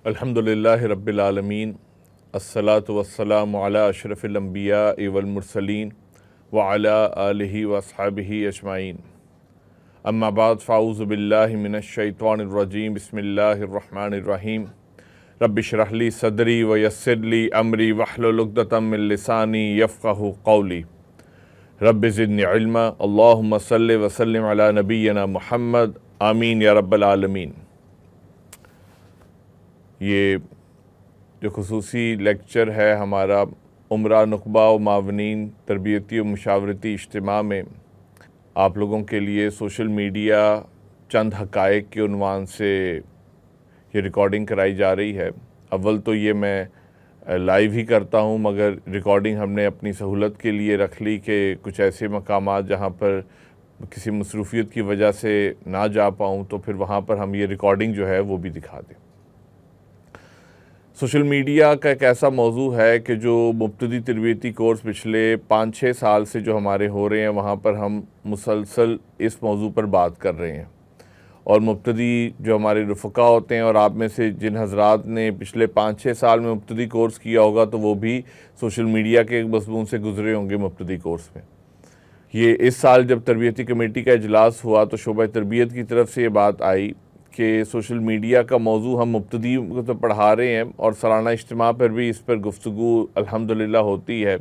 अल्हम्दुलिल्लाहि रब्बिल आलमीन अस्सलातु वस्सलामु अला अशरफिल अंबिया वल मुरसलीन व अला आलिहि व अस्हाबिहि अजमाइन। अम्मा बाद फ़ाऊज़ु बिल्लाहि मिनश शैतानिर रजीम। बिस्मिल्लाहिर रहमानिर रहीम। रब्बि इश्रह ली सदरी व यस्सिर ली अमरी वहलुल उक़दतम मिन लिसानी यफ़क़हू क़ौली। रब्बि ज़िदनी इल्मा। अल्लाहुम्मा सल्लि व सल्लिम अला नबिय्यिना मुहम्मद। आमीन या रब्बल आलमीन। ये जो खुसूसी लेक्चर है हमारा उमरा नुक़बा व मावनीन तरबियती व मुशावरती इज्तिमा में आप लोगों के लिए सोशल मीडिया चंद हक़ाइक़ के उन्वान से ये रिकॉर्डिंग कराई जा रही है। अव्वल तो ये मैं लाइव ही करता हूँ, मगर रिकॉर्डिंग हमने अपनी सहूलत के लिए रख ली कि कुछ ऐसे मकामात जहाँ पर किसी मसरूफ़ियत की वजह से ना जा पाऊँ तो फिर वहाँ पर हम ये रिकॉर्डिंग जो है वो भी दिखा दें। सोशल मीडिया का एक ऐसा मौजू है कि जो मुब्तदी तरबियती कोर्स पिछले 5-6 साल से जो हमारे हो रहे हैं वहाँ पर हम मुसलसल इस मौजू पर बात कर रहे हैं। और मुब्तदी जो हमारे रफ़क़ा होते हैं और आप में से जिन हज़रात ने पिछले 5-6 साल में मुब्तदी कोर्स किया होगा तो वो भी सोशल मीडिया के एक मज़मून से गुज़रे होंगे मुब्तदी कोर्स में। ये इस साल जब तरबियती कमेटी का इजलास हुआ तो शोबा तरबियत की तरफ से ये बात आई कि सोशल मीडिया का मौजू हम मुब्तदी को तो पढ़ा रहे हैं और सालाना इज्तिमा पर भी इस पर गुफ्तगू अल्हम्दुलिल्लाह होती है।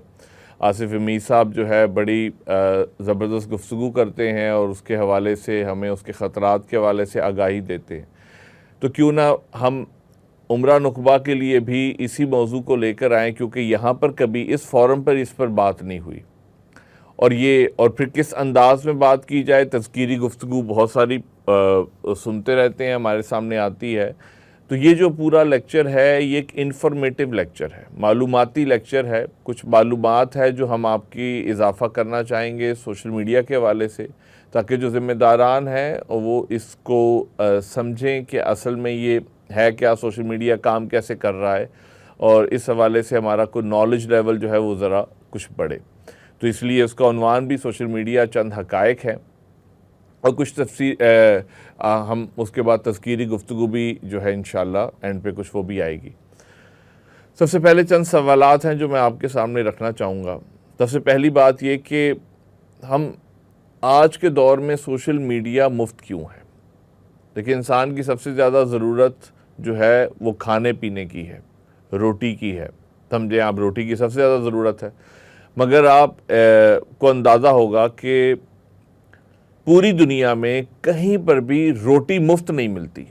आसिफ अमीर साहब जो है बड़ी ज़बरदस्त गुफ्तगू करते हैं और उसके हवाले से हमें उसके ख़तरात के हवाले से आगाही देते हैं। तो क्यों ना हम उमरा नुक़बा के लिए भी इसी मौजू को लेकर आएँ, क्योंकि यहाँ पर कभी इस फ़ोरम पर इस पर बात नहीं हुई। और फिर किस अंदाज़ में बात की जाए, तज़कीरी गुफ्तगू बहुत सारी सुनते रहते हैं, हमारे सामने आती है। तो ये जो पूरा लेक्चर है ये एक इन्फॉर्मेटिव लेक्चर है, मालूमाती लेक्चर है। कुछ मालूमात है जो हम आपकी इजाफ़ा करना चाहेंगे सोशल मीडिया के हवाले से, ताकि जो ज़िम्मेदारान हैं वो इसको समझें कि असल में ये है क्या, सोशल मीडिया काम कैसे कर रहा है, और इस हवाले से हमारा कोई नॉलेज लेवल जो है वो ज़रा कुछ बढ़े। तो इसलिए उसका उन्वान भी सोशल मीडिया चंद हक़ाइक़ है और कुछ तफसीर हम उसके बाद तज़कीरी गुफ्तगू भी जो है इंशाअल्लाह एंड पे कुछ वो भी आएगी। सबसे पहले चंद सवालात हैं जो मैं आपके सामने रखना चाहूँगा। सबसे पहली बात ये कि हम आज के दौर में सोशल मीडिया मुफ्त क्यों है। देखिए, इंसान की सबसे ज़्यादा ज़रूरत जो है वो खाने पीने की है, रोटी की है। समझें आप, रोटी की सबसे ज़्यादा ज़रूरत है, मगर आप को अंदाज़ा होगा कि पूरी दुनिया में कहीं पर भी रोटी मुफ्त नहीं मिलती।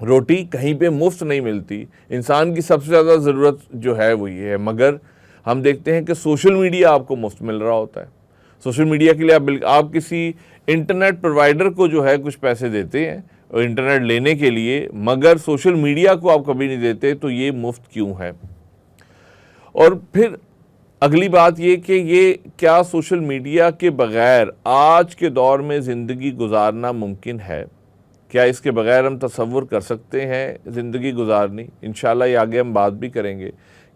रोटी कहीं पे मुफ्त नहीं मिलती। इंसान की सबसे ज़्यादा ज़रूरत जो है वो ये है, मगर हम देखते हैं कि सोशल मीडिया आपको मुफ्त मिल रहा होता है। सोशल मीडिया के लिए आप किसी इंटरनेट प्रोवाइडर को जो है कुछ पैसे देते हैं और इंटरनेट लेने के लिए, मगर सोशल मीडिया को आप कभी नहीं देते। तो ये मुफ्त क्यों है। और फिर अगली बात ये कि ये क्या सोशल मीडिया के बग़ैर आज के दौर में ज़िंदगी गुजारना मुमकिन है। क्या इसके बग़ैर हम तसव्वुर कर सकते हैं ज़िंदगी गुजारनी। इंशाअल्लाह ये आगे हम बात भी करेंगे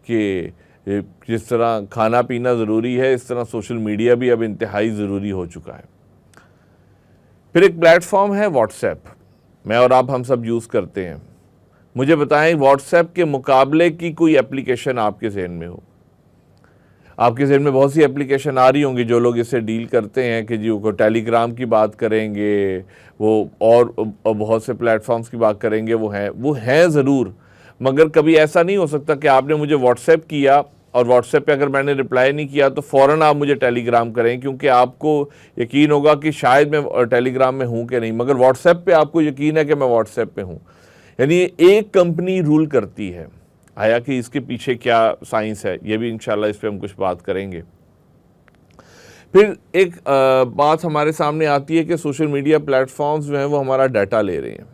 कि जिस तरह खाना पीना ज़रूरी है, इस तरह सोशल मीडिया भी अब इंतहाई ज़रूरी हो चुका है। फिर एक प्लेटफॉर्म है व्हाट्सएप, मैं और आप हम सब यूज़ करते हैं। मुझे बताएं, व्हाट्सएप के मुकाबले की कोई एप्लीकेशन आपके ज़हन में हो। आपके ज़हन में बहुत सी एप्लीकेशन आ रही होंगी जो लोग इससे डील करते हैं कि जी वो टेलीग्राम की बात करेंगे, वो और बहुत से प्लेटफॉर्म्स की बात करेंगे। वो हैं ज़रूर, मगर कभी ऐसा नहीं हो सकता कि आपने मुझे व्हाट्सएप किया और व्हाट्सएप पे अगर मैंने रिप्लाई नहीं किया तो फ़ौरन आप मुझे टेलीग्राम करें, क्योंकि आपको यकीन होगा कि शायद मैं टेलीग्राम में हूँ कि नहीं, मगर व्हाट्सएप पे आपको यकीन है कि मैं व्हाट्सएप पे हूँ। यानी एक कंपनी रूल करती है। आया कि इसके पीछे क्या साइंस है, ये भी इंशाल्लाह इस पे हम कुछ बात करेंगे। फिर एक बात हमारे सामने आती है कि सोशल मीडिया प्लेटफॉर्म्स जो हैं वो हमारा डाटा ले रहे हैं।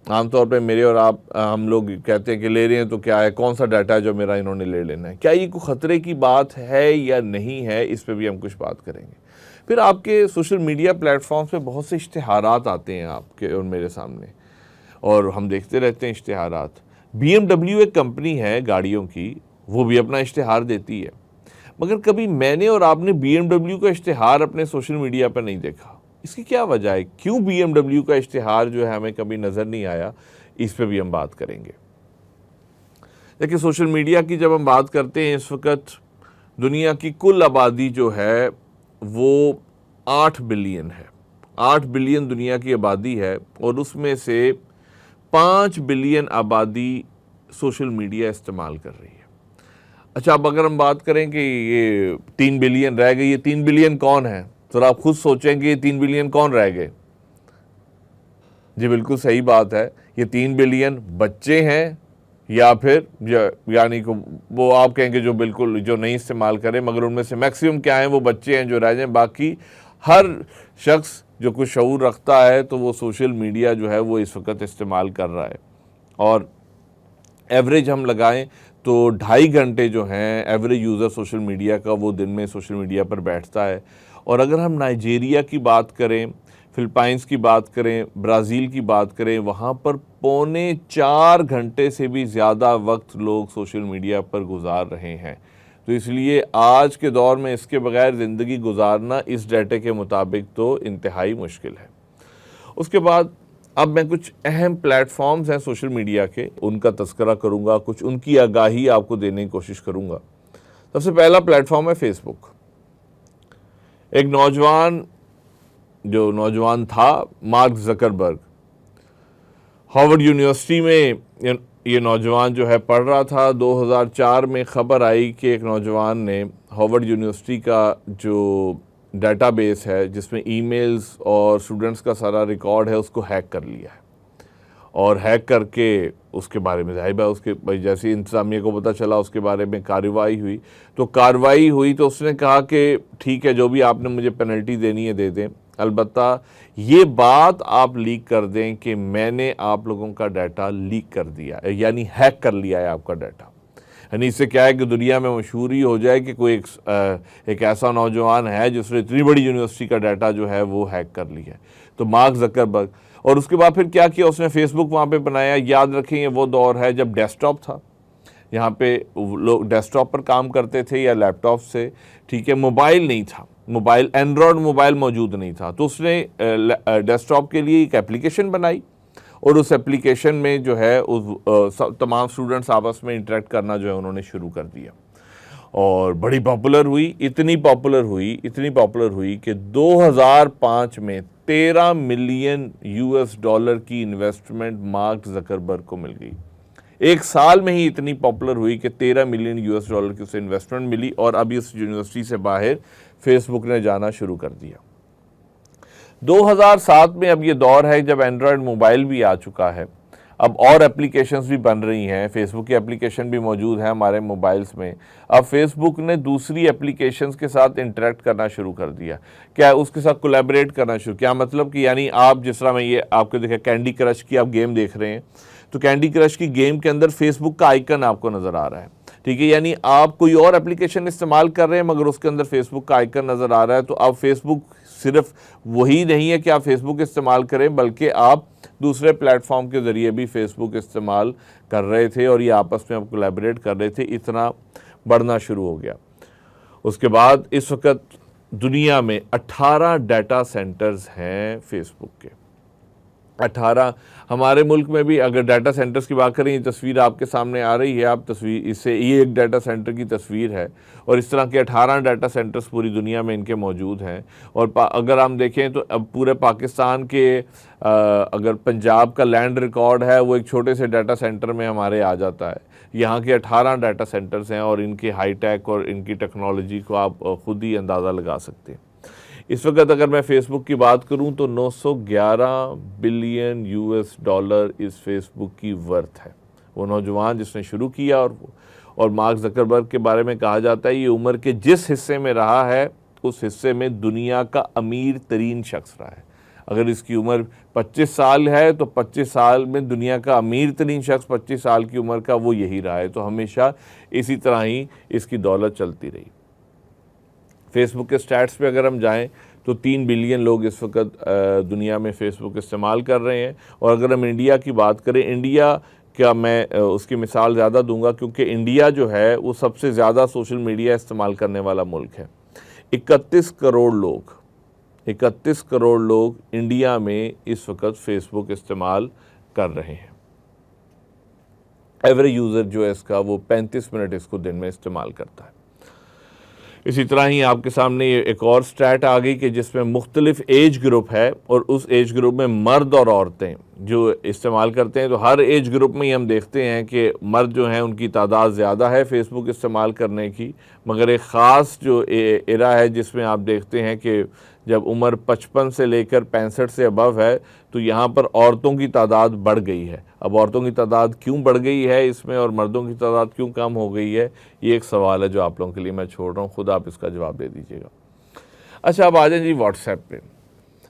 आमतौर पे मेरे और आप हम लोग कहते हैं कि ले रहे हैं तो क्या है, कौन सा डाटा है जो मेरा इन्होंने ले लेना है, क्या ये कोई ख़तरे की बात है या नहीं है, इस पर भी हम कुछ बात करेंगे। फिर आपके सोशल मीडिया प्लेटफॉर्म्स पे बहुत से इश्तिहारात आते हैं आपके और मेरे सामने, और हम देखते रहते हैं इश्तिहारात। BMW एक कंपनी है गाड़ियों की, वो भी अपना इश्तिहार देती है, मगर कभी मैंने और आपने BMW का इश्तिहार अपने सोशल मीडिया पर नहीं देखा। इसकी क्या वजह है, क्यों BMW का इश्तिहार जो है हमें कभी नज़र नहीं आया, इस पे भी हम बात करेंगे। देखिए, सोशल मीडिया की जब हम बात करते हैं, इस वक्त दुनिया की कुल आबादी जो है वो 8 बिलियन है। 8 बिलियन दुनिया की आबादी है और उसमें से 5 बिलियन आबादी सोशल मीडिया इस्तेमाल कर रही है। अच्छा, अब अगर हम बात करें कि ये 3 बिलियन रह गए, ये 3 बिलियन कौन है? तो आप खुद सोचेंगे ये 3 बिलियन कौन रह गए। जी बिल्कुल सही बात है, ये 3 बिलियन बच्चे हैं या फिर यानी कि वो आप कहेंगे जो बिल्कुल जो नहीं इस्तेमाल करें, मगर उनमें से मैक्सिमम क्या हैं, वो बच्चे हैं जो रह जाएं। बाकी हर शख्स जो कुछ शऊर रखता है तो वो सोशल मीडिया जो है वो इस वक्त इस्तेमाल कर रहा है। और एवरेज हम लगाएं तो 2.5 घंटे जो हैं एवरेज यूज़र सोशल मीडिया का वो दिन में सोशल मीडिया पर बैठता है। और अगर हम नाइजीरिया की बात करें, फिलिपाइंस की बात करें, ब्राज़ील की बात करें, वहाँ पर 3.25 घंटे से भी ज़्यादा वक्त लोग सोशल मीडिया पर गुजार रहे हैं। तो इसलिए आज के दौर में इसके बगैर ज़िंदगी गुजारना इस डाटे के मुताबिक तो इंतहाई मुश्किल है। उसके बाद अब मैं कुछ अहम प्लेटफॉर्म्स हैं सोशल मीडिया के, उनका तज़किरा करूँगा, कुछ उनकी आगाही आपको देने की कोशिश करूँगा। सबसे पहला प्लेटफॉर्म है फेसबुक। एक नौजवान था मार्क ज़करबर्ग, हार्वर्ड यूनिवर्सिटी में ये नौजवान जो है पढ़ रहा था। 2004 में ख़बर आई कि एक नौजवान ने हार्वर्ड यूनिवर्सिटी का जो डेटाबेस है जिसमें ईमेल्स और स्टूडेंट्स का सारा रिकॉर्ड है उसको हैक कर लिया है। और हैक करके उसके बारे में ज़ाहिर है उसके भाई जैसे इंतज़ामिया को पता चला उसके बारे में कार्रवाई हुई। तो उसने कहा कि ठीक है, जो भी आपने मुझे पेनल्टी देनी है दे दें, अलबत्ता ये बात आप लीक कर दें कि मैंने आप लोगों का डाटा लीक कर दिया है, यानी हैक कर लिया है आपका डाटा। यानी इससे क्या है कि दुनिया में मशहूर ही हो जाए कि कोई एक ऐसा नौजवान है जिसने इतनी बड़ी यूनिवर्सिटी का डाटा जो है वो हैक कर लिया है। तो मार्क ज़करबर्ग, और उसके बाद फिर क्या किया, उसने फेसबुक वहाँ पे बनाया। याद रखें ये वो दौर है जब डेस्कटॉप था, यहाँ पे लोग डेस्कटॉप पर काम करते थे या लैपटॉप से, ठीक है, मोबाइल नहीं था, मोबाइल एंड्रॉयड मोबाइल मौजूद नहीं था। तो उसने डेस्कटॉप के लिए एक एप्लीकेशन बनाई और उस एप्लीकेशन में जो है उस तमाम स्टूडेंट्स आपस में इंटरेक्ट करना जो है उन्होंने शुरू कर दिया और बड़ी पॉपुलर हुई। इतनी पॉपुलर हुई कि 2005 में 13 मिलियन US$ की इन्वेस्टमेंट मार्क ज़करबर्ग को मिल गई। एक साल में ही इतनी पॉपुलर हुई कि 13 मिलियन US$ की उसे इन्वेस्टमेंट मिली और अभी उस यूनिवर्सिटी से बाहर फेसबुक ने जाना शुरू कर दिया। 2007 में अब ये दौर है जब एंड्रॉयड मोबाइल भी आ चुका है, अब और एप्लीकेशंस भी बन रही हैं, फेसबुक की एप्लीकेशन भी मौजूद है हमारे मोबाइल्स में। अब फेसबुक ने दूसरी एप्लीकेशंस के साथ इंटरेक्ट करना शुरू कर दिया। क्या उसके साथ कोलैबोरेट करना शुरू, क्या मतलब कि यानी आप जिस तरह मैं ये आपको देखा कैंडी क्रश की आप गेम देख रहे हैं, तो कैंडी क्रश की गेम के अंदर फेसबुक का आइकन आपको नज़र आ रहा है, ठीक है, यानी आप कोई और एप्लीकेशन इस्तेमाल कर रहे हैं मगर उसके अंदर फेसबुक का आइकन नज़र आ रहा है। तो अब फेसबुक सिर्फ वही नहीं है कि आप फेसबुक इस्तेमाल करें, बल्कि आप दूसरे प्लेटफॉर्म के ज़रिए भी फेसबुक इस्तेमाल कर रहे थे और ये आपस में अब कोलैबोरेट कर रहे थे, इतना बढ़ना शुरू हो गया। उसके बाद इस वक्त दुनिया में 18 डाटा सेंटर्स हैं फेसबुक के, 18। हमारे मुल्क में भी अगर डाटा सेंटर्स की बात करें, ये तस्वीर आपके सामने आ रही है, आप तस्वीर इससे ये एक डाटा सेंटर की तस्वीर है और इस तरह के 18 डाटा सेंटर्स पूरी दुनिया में इनके मौजूद हैं। और अगर हम देखें तो अब पूरे पाकिस्तान के अगर पंजाब का लैंड रिकॉर्ड है वो एक छोटे से डाटा सेंटर में हमारे आ जाता है। यहाँ के 18 डाटा सेंटर्स हैं और इनकी हाईटेक और इनकी टेक्नोलॉजी को आप ख़ुद ही अंदाज़ा लगा सकते हैं। इस वक्त अगर मैं फ़ेसबुक की बात करूं तो 911 बिलियन US$ इस फेसबुक की वर्थ है। वो नौजवान जिसने शुरू किया और मार्क ज़करबर्ग के बारे में कहा जाता है ये उम्र के जिस हिस्से में रहा है उस हिस्से में दुनिया का अमीर तरीन शख्स रहा है। अगर इसकी उम्र 25 साल है तो 25 साल में दुनिया का अमीर तरीन शख्स 25 साल की उम्र का वो यही रहा है। तो हमेशा इसी तरह ही इसकी दौलत चलती रही। फेसबुक के स्टैट्स पे अगर हम जाएं तो 3 बिलियन लोग इस वक्त दुनिया में फ़ेसबुक इस्तेमाल कर रहे हैं। और अगर हम इंडिया की बात करें, इंडिया क्या मैं उसकी मिसाल ज़्यादा दूंगा क्योंकि इंडिया जो है वो सबसे ज़्यादा सोशल मीडिया इस्तेमाल करने वाला मुल्क है। 31 करोड़ लोग 31 करोड़ लोग इंडिया में इस वक्त फेसबुक इस्तेमाल कर रहे हैं। एवरेज यूज़र जो है इसका वो 35 मिनट इसको दिन में इस्तेमाल करता है। इसी तरह ही आपके सामने एक और स्टैट आ गई कि जिसमें मुख्तलिफ एज ग्रुप है और उस एज ग्रुप में मर्द और औरतें जो इस्तेमाल करते हैं। तो हर एज ग्रुप में ही हम देखते हैं कि मर्द जो हैं उनकी तादाद ज़्यादा है फ़ेसबुक इस्तेमाल करने की, मगर एक ख़ास जो एरा है जिसमें आप देखते हैं कि जब उम्र 55 से लेकर 65 से अबव है तो यहाँ पर औरतों की तादाद बढ़ गई है। अब औरतों की तादाद क्यों बढ़ गई है इसमें और मर्दों की तादाद क्यों कम हो गई है, ये एक सवाल है जो आप लोगों के लिए मैं छोड़ रहा हूँ, खुद आप इसका जवाब दे दीजिएगा। अच्छा, अब आ जाए जी व्हाट्सएप पे।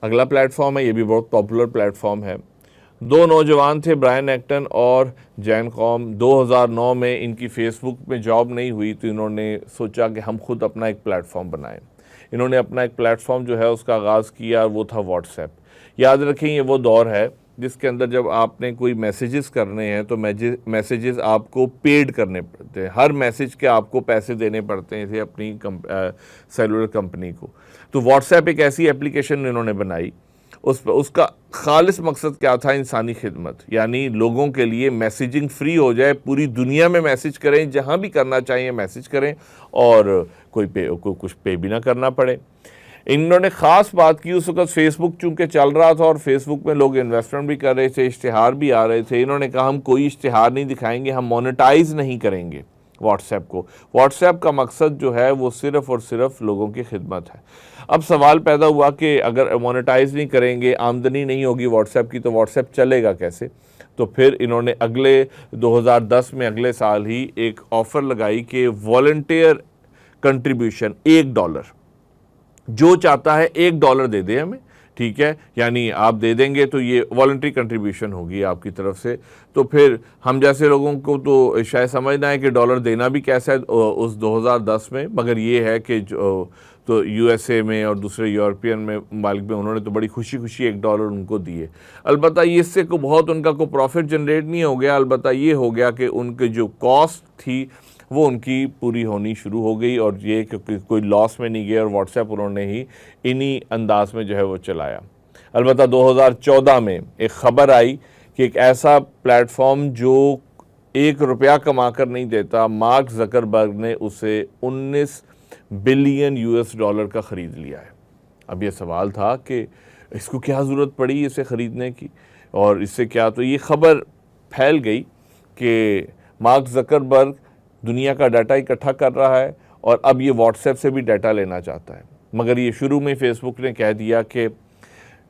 अगला प्लेटफॉर्म है, ये भी बहुत पॉपुलर प्लेटफॉर्म है। दो नौजवान थे, ब्रायन एक्टन और जैन कॉम। 2009 में इनकी फेसबुक में जॉब नहीं हुई तो इन्होंने सोचा कि हम खुद अपना एक प्लेटफॉर्म बनाएं। इन्होंने अपना एक प्लेटफॉर्म जो है उसका आगाज़ किया, वो था व्हाट्सएप। याद रखें ये वो दौर है जिसके अंदर जब आपने कोई मैसेजेस करने हैं तो मैसेजेस आपको पेड करने पड़ते हैं, हर मैसेज के आपको पैसे देने पड़ते थे अपनी सेलुलर कंपनी को। तो व्हाट्सएप एक ऐसी एप्लीकेशन इन्होंने बनाई, उसका खालिस मकसद क्या था, इंसानी खिदमत, यानी लोगों के लिए मैसेजिंग फ्री हो जाए, पूरी दुनिया में मैसेज करें, जहां भी करना चाहिए मैसेज करें और कुछ पे भी ना करना पड़े। इन्होंने ख़ास बात की, उस वक्त फेसबुक चूँकि चल रहा था और फेसबुक में लोग इन्वेस्टमेंट भी कर रहे थे, इश्तिहार भी आ रहे थे। इन्होंने कहा हम कोई इश्तिहार नहीं दिखाएंगे, हम मोनेटाइज नहीं करेंगे व्हाट्सएप को। व्हाट्सएप का मकसद जो है वो सिर्फ़ और सिर्फ लोगों की खिदमत है। अब सवाल पैदा हुआ कि अगर मोनेटाइज नहीं करेंगे, आमदनी नहीं होगी व्हाट्सएप की, तो व्हाट्सएप चलेगा कैसे? तो फिर इन्होंने अगले 2010 में अगले साल ही एक ऑफ़र लगाई कि वॉलंटियर कंट्रीब्यूशन $1, जो चाहता है $1 दे दे हमें, ठीक है, यानी आप दे देंगे तो ये वॉलंटरी कंट्रीब्यूशन होगी आपकी तरफ से। तो फिर हम जैसे लोगों को तो शायद समझना है कि डॉलर देना भी कैसा है उस 2010 में, मगर ये है कि जो तो यूएसए में और दूसरे यूरोपियन में ममालिक में उन्होंने तो बड़ी खुशी खुशी $1 उनको दिए। अलबत्ता ये इससे को बहुत उनका को प्रॉफिट जनरेट नहीं हो गया, अलबत्ता ये हो गया कि उनके जो कॉस्ट थी वो उनकी पूरी होनी शुरू हो गई और ये कि कोई लॉस में नहीं गया और व्हाट्सएप उन्होंने ही इन्हीं अंदाज में जो है वो चलाया। अलबत्ता 2014 में एक ख़बर आई कि एक ऐसा प्लेटफॉर्म जो $1 कमा कर नहीं देता, मार्क ज़करबर्ग ने उसे $19 बिलियन का ख़रीद लिया है। अब ये सवाल था कि इसको क्या ज़रूरत पड़ी इसे ख़रीदने की और इससे क्या, तो ये ख़बर फैल गई कि मार्क ज़करबर्ग दुनिया का डाटा इकट्ठा कर रहा है और अब ये व्हाट्सएप से भी डाटा लेना चाहता है। मगर ये शुरू में फेसबुक ने कह दिया कि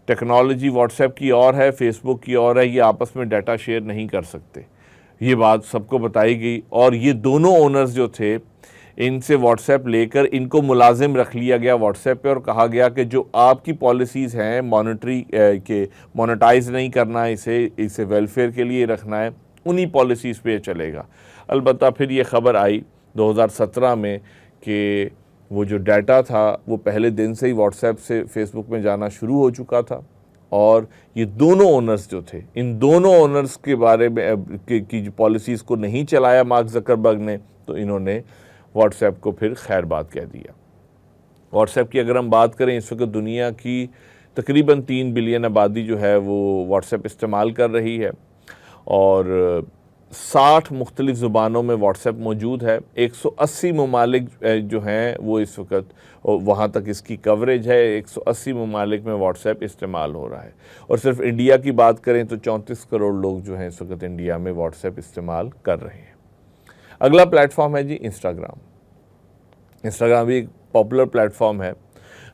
टेक्नोलॉजी व्हाट्सएप की और है, फेसबुक की और है, ये आपस में डाटा शेयर नहीं कर सकते। ये बात सबको बताई गई और ये दोनों ओनर्स जो थे, इनसे व्हाट्सएप लेकर इनको मुलाजिम रख लिया गया व्हाट्सएप पे और कहा गया कि जो आपकी पॉलिसीज़ हैं मॉनेटरी के मोनेटाइज नहीं करना है, इसे वेलफेयर के लिए रखना है, उन्हीं पॉलिसीज़ पे चलेगा। अलबत्ता फिर ये ख़बर आई 2017 में कि वो जो डाटा था वो पहले दिन से ही व्हाट्सएप से फेसबुक में जाना शुरू हो चुका था और ये दोनों ओनर्स जो थे, इन दोनों ओनर्स के बारे में की जो पॉलिसीज़ को नहीं चलाया मार्क ज़करबर्ग ने, तो इन्होंने व्हाट्सएप को फिर खैर बात कह दिया। व्हाट्सएप की अगर हम बात करें, इस वक्त दुनिया की तकरीबन 3 बिलियन आबादी जो है वो व्हाट्सएप इस्तेमाल कर रही है और 60 मुख्तलिफ़ ज़ुबानों में व्हाट्सएप मौजूद है। 180 ममालिक जो हैं वो इस वक्त वहाँ तक इसकी कवरेज है। 180 ममालिक में व्हाट्सएप इस्तेमाल हो रहा है और सिर्फ इंडिया की बात करें तो 34 करोड़ लोग जो हैं इस वक्त इंडिया में व्हाट्सएप इस्तेमाल कर रहे हैं। अगला प्लेटफॉर्म है जी इंस्टाग्राम। इंस्टाग्राम भी एक पॉपुलर प्लेटफॉर्म है।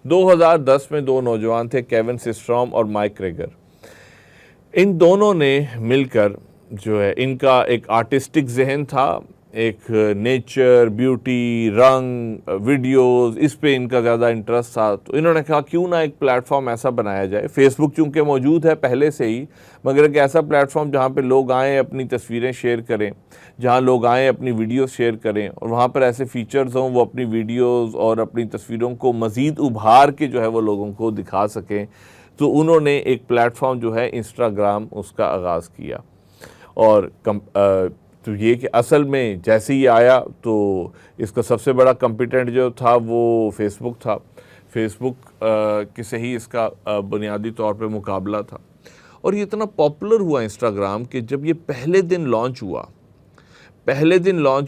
2010 में दो नौजवान थे, केविन सिस्ट्रॉम और माइक क्रेगर। इन दोनों ने मिलकर जो है, इनका एक आर्टिस्टिक जहन था, एक नेचर, ब्यूटी, रंग, वीडियोस, इस पे इनका ज़्यादा इंटरेस्ट था। तो इन्होंने कहा क्यों ना एक प्लेटफॉर्म ऐसा बनाया जाए। फेसबुक चूँकि मौजूद है पहले से ही, मगर एक ऐसा प्लेटफॉर्म जहाँ पे लोग आएँ अपनी तस्वीरें शेयर करें, जहाँ लोग आएँ अपनी वीडियोस शेयर करें और वहाँ पर ऐसे फ़ीचर्स हों वो अपनी वीडियोस और अपनी तस्वीरों को मज़ीद उभार के जो है वो लोगों को दिखा सकें। तो उन्होंने एक प्लेटफॉर्म जो है इंस्टाग्राम, उसका आगाज़ किया और तो ये कि असल में जैसे ही आया तो इसका सबसे बड़ा कंपिटेंट जो था वो फेसबुक था। फेसबुक के से ही इसका बुनियादी तौर पे मुकाबला था। और ये इतना पॉपुलर हुआ इंस्टाग्राम कि जब ये पहले दिन लॉन्च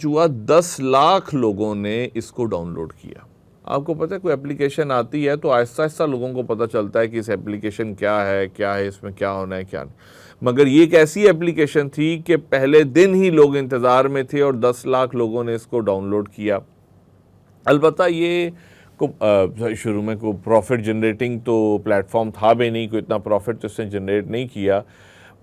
हुआ 10 लाख लोगों ने इसको डाउनलोड किया। आपको पता है कोई एप्लीकेशन आती है तो आहिस्ता आहिस्ता लोगों को पता चलता है कि इस एप्लीकेशन क्या है, इसमें क्या होना है, क्या नहीं। मगर ये एक ऐसी एप्लीकेशन थी कि पहले दिन ही लोग इंतज़ार में थे और 10 लाख लोगों ने इसको डाउनलोड किया। अलबत्ता ये शुरू में कोई प्रॉफिट जनरेटिंग तो प्लेटफॉर्म था भी नहीं, कोई इतना प्रॉफिट तो इसने जनरेट नहीं किया।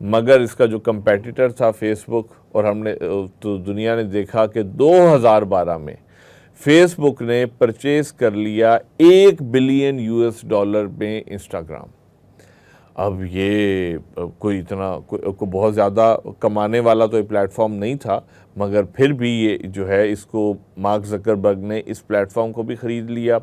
मगर इसका जो कंपेटिटर था फेसबुक, और हमने तो दुनिया ने देखा कि 2012 में फेसबुक ने परचेज कर लिया $1 बिलियन में इंस्टाग्राम। अब ये कोई इतना को बहुत ज़्यादा कमाने वाला तो ये प्लेटफॉर्म नहीं था, मगर फिर भी ये जो है इसको मार्क ज़करबर्ग ने इस प्लेटफॉर्म को भी ख़रीद लिया।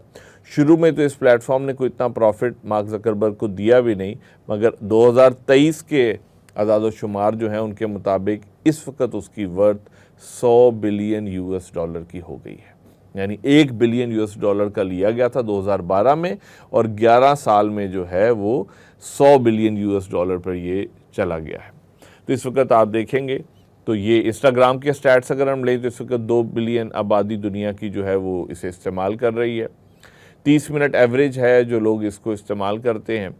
शुरू में तो इस प्लेटफॉर्म ने कोई इतना प्रॉफिट मार्क ज़करबर्ग को दिया भी नहीं, मगर 2023 के आदाद-ओ-शुमार जो हैं उनके मुताबिक इस वक्त उसकी वर्थ $100 बिलियन की हो गई है। यानी $1 बिलियन का लिया गया था 2012 में, और 11 साल में जो है वो $100 बिलियन पर ये चला गया है। तो इस वक्त आप देखेंगे तो ये इंस्टाग्राम के स्टैट्स अगर हम लें तो इस वक्त 2 बिलियन आबादी दुनिया की जो है वो इसे इस्तेमाल कर रही है। 30 मिनट एवरेज है जो लोग इसको इस्तेमाल करते हैं।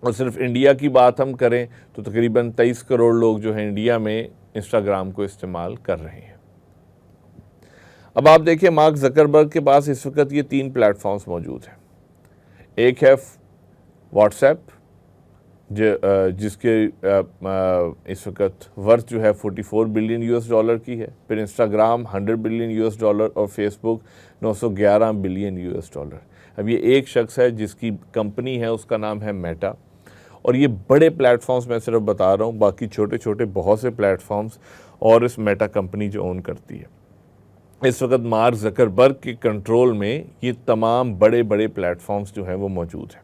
और सिर्फ इंडिया की बात हम करें तो तकरीबन 23 करोड़ लोग जो हैं इंडिया में इंस्टाग्राम को इस्तेमाल कर रहे हैं। अब आप देखिए मार्क ज़करबर्ग के पास इस वक्त ये 3 प्लेटफॉर्म्स मौजूद हैं। एक है व्हाट्सएप जिसके इस वक्त वर्थ जो है $44 बिलियन की है। फिर इंस्टाग्राम $100 बिलियन और फेसबुक $911 बिलियन। अब ये एक शख्स है जिसकी कंपनी है, उसका नाम है मेटा। और ये बड़े प्लेटफॉर्म्स मैं सिर्फ बता रहा हूँ, बाकी छोटे छोटे बहुत से प्लेटफॉर्म्स और इस मेटा कंपनी जो ओन करती है। इस वक्त मार्क ज़करबर्ग के कंट्रोल में ये तमाम बड़े बड़े प्लेटफॉर्म्स जो हैं वो मौजूद हैं।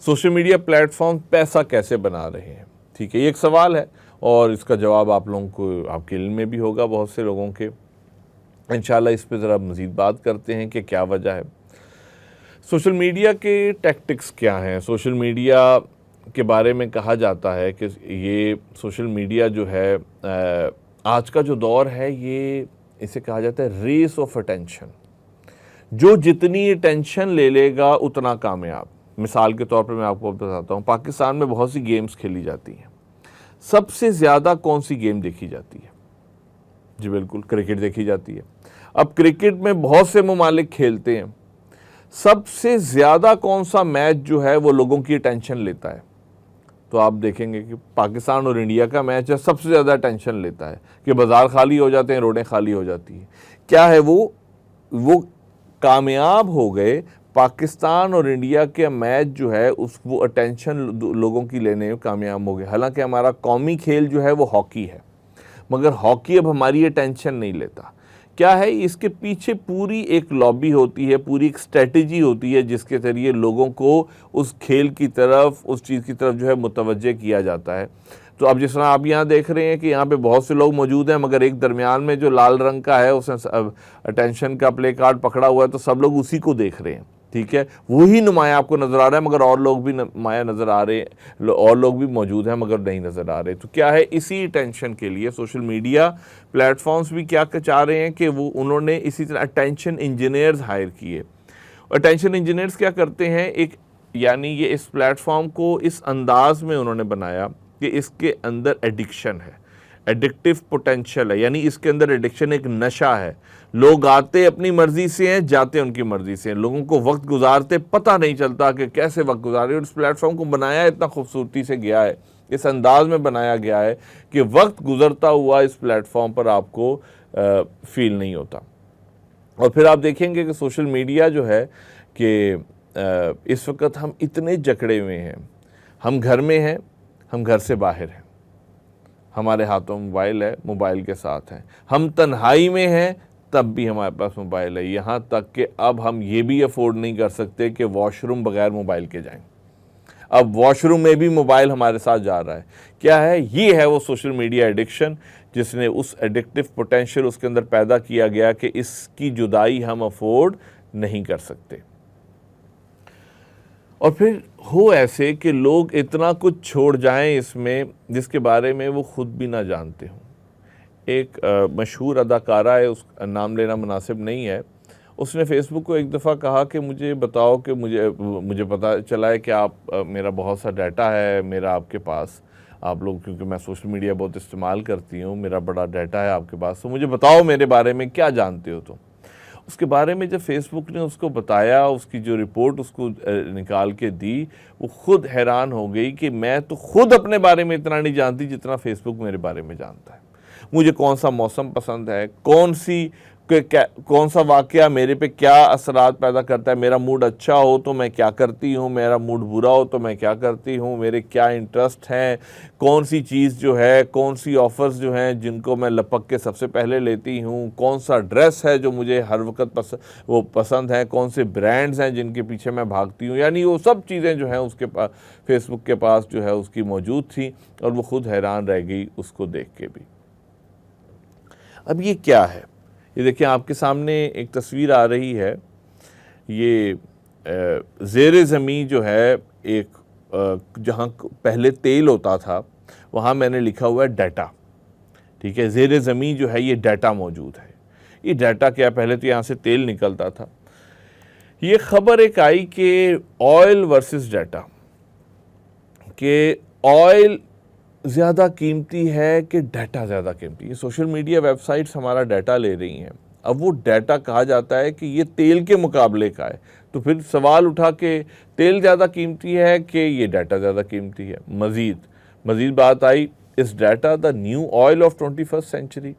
सोशल मीडिया प्लेटफॉर्म पैसा कैसे बना रहे हैं, ठीक है, ये एक सवाल है और इसका जवाब आप लोगों को आपके इल्म में भी होगा बहुत से लोगों के। इंशाल्लाह इस पे ज़रा मज़ीद बात करते हैं कि क्या वजह है। सोशल मीडिया के टैक्टिक्स क्या हैं। सोशल मीडिया के बारे में कहा जाता है कि ये सोशल मीडिया जो है आज का जो दौर है ये इसे कहा जाता है रेस ऑफ अटेंशन। जो जितनी अटेंशन ले लेगा उतना कामयाब। मिसाल के तौर पर मैं आपको बताता हूँ, पाकिस्तान में बहुत सी गेम्स खेली जाती हैं। सबसे ज़्यादा कौन सी गेम देखी जाती है? जी बिल्कुल, क्रिकेट देखी जाती है। अब क्रिकेट में बहुत से ममालिक खेलते हैं। सबसे ज़्यादा कौन सा मैच जो है वो लोगों की अटेंशन लेता है? तो आप देखेंगे कि पाकिस्तान और इंडिया का मैच है, सबसे ज़्यादा टेंशन लेता है कि बाज़ार खाली हो जाते हैं, रोडें खाली हो जाती हैं। क्या है वो कामयाब हो गए। पाकिस्तान और इंडिया के मैच जो है वो अटेंशन लोगों की लेने में कामयाब हो गए। हालांकि हमारा कौमी खेल जो है वो हॉकी है, मगर हॉकी अब हमारी अटेंशन नहीं लेता। क्या है, इसके पीछे पूरी एक लॉबी होती है, पूरी एक स्ट्रेटजी होती है जिसके ज़रिए लोगों को उस खेल की तरफ, उस चीज़ की तरफ जो है मुतवज्जे किया जाता है। तो अब जिस तरह आप यहाँ देख रहे हैं कि यहाँ पे बहुत से लोग मौजूद हैं, मगर एक दरमियान में जो लाल रंग का है उसने अटेंशन का प्ले कार्ड पकड़ा हुआ है, तो सब लोग उसी को देख रहे हैं, ठीक है। वही नुमाया आपको नज़र आ रहा है, मगर और लोग भी नुमाया नज़र आ रहे हैं, और लोग भी मौजूद हैं मगर नहीं नज़र आ रहे। तो क्या है, इसी टेंशन के लिए सोशल मीडिया प्लेटफॉर्म्स भी क्या चाह रहे हैं कि वो उन्होंने इसी तरह अटेंशन इंजीनियर्स हायर किए। अटेंशन इंजीनियर्स क्या करते हैं, एक यानी ये इस प्लेटफॉर्म को इस अंदाज में उन्होंने बनाया कि इसके अंदर एडिक्शन है, एडिक्टिव पोटेंशियल है, यानी इसके अंदर एडिक्शन एक नशा है। लोग आते अपनी मर्जी से हैं, जाते उनकी मर्जी से हैं। लोगों को वक्त गुजारते पता नहीं चलता कि कैसे वक्त गुजारे। और इस प्लेटफॉर्म को बनाया इतना खूबसूरती से गया है, इस अंदाज में बनाया गया है कि वक्त गुजरता हुआ इस प्लेटफॉर्म पर आपको फील नहीं होता। और फिर आप देखेंगे कि सोशल मीडिया जो है कि इस वक्त हम इतने जकड़े हुए हैं। हम घर में हैं, हम घर से बाहर हैं, हमारे हाथों में मोबाइल है, मोबाइल के साथ हैं। हम तन्हाई में हैं तब भी हमारे पास मोबाइल है। यहाँ तक कि अब हम ये भी अफोर्ड नहीं कर सकते कि वॉशरूम बगैर मोबाइल के जाएं। अब वॉशरूम में भी मोबाइल हमारे साथ जा रहा है। क्या है, ये है वो सोशल मीडिया एडिक्शन जिसने उस एडिक्टिव पोटेंशियल उसके अंदर पैदा किया गया कि इसकी जुदाई हम अफोर्ड नहीं कर सकते। और फिर हो ऐसे कि लोग इतना कुछ छोड़ जाएं इसमें जिसके बारे में वो खुद भी ना जानते हों। एक मशहूर अदाकारा है, उस नाम लेना मुनासिब नहीं है, उसने फेसबुक को एक दफ़ा कहा कि मुझे बताओ कि मुझे पता चला है कि आप मेरा बहुत सा डाटा है मेरा आपके पास, आप लोग, क्योंकि मैं सोशल मीडिया बहुत इस्तेमाल करती हूँ, मेरा बड़ा डाटा है आपके पास, तो मुझे बताओ मेरे बारे में क्या जानते हो तुम। उसके बारे में जब फेसबुक ने उसको बताया, उसकी जो रिपोर्ट उसको निकाल के दी, वो खुद हैरान हो गई कि मैं तो खुद अपने बारे में इतना नहीं जानती जितना फेसबुक मेरे बारे में जानता है। मुझे कौन सा मौसम पसंद है, कौन सा वाक़या मेरे पे क्या असरात पैदा करता है, मेरा मूड अच्छा हो तो मैं क्या करती हूँ, मेरा मूड बुरा हो तो मैं क्या करती हूँ, मेरे क्या इंटरेस्ट हैं, कौन सी चीज़ जो है, कौन सी ऑफ़र्स जो हैं जिनको मैं लपक के सबसे पहले लेती हूँ, कौन सा ड्रेस है जो मुझे हर वक्त पसंद है, कौन से ब्रांड्स हैं जिनके पीछे मैं भागती हूँ। यानी वो सब चीज़ें जो हैं उसके पास, फेसबुक के पास जो है उसकी मौजूद थी, और वो ख़ुद हैरान रह गई उसको देख के भी। अब ये क्या है, ये देखिए आपके सामने एक तस्वीर आ रही है, ये ज़ेरे ज़मीं जो है एक जहाँ पहले तेल होता था वहाँ मैंने लिखा हुआ है डाटा, ठीक है। ज़ेरे ज़मीं जो है ये डाटा मौजूद है। ये डाटा क्या, पहले तो यहाँ से तेल निकलता था। ये ख़बर एक आई कि ऑयल वर्सेस डाटा, कि ऑयल ज़्यादा कीमती है कि डाटा ज़्यादा कीमती है। सोशल मीडिया वेबसाइट्स हमारा डाटा ले रही हैं। अब वो डाटा कहा जाता है कि ये तेल के मुकाबले का है, तो फिर सवाल उठा कि तेल ज़्यादा कीमती है कि ये डाटा ज़्यादा कीमती है। मज़ीद बात आई, is data the new oil of 21st century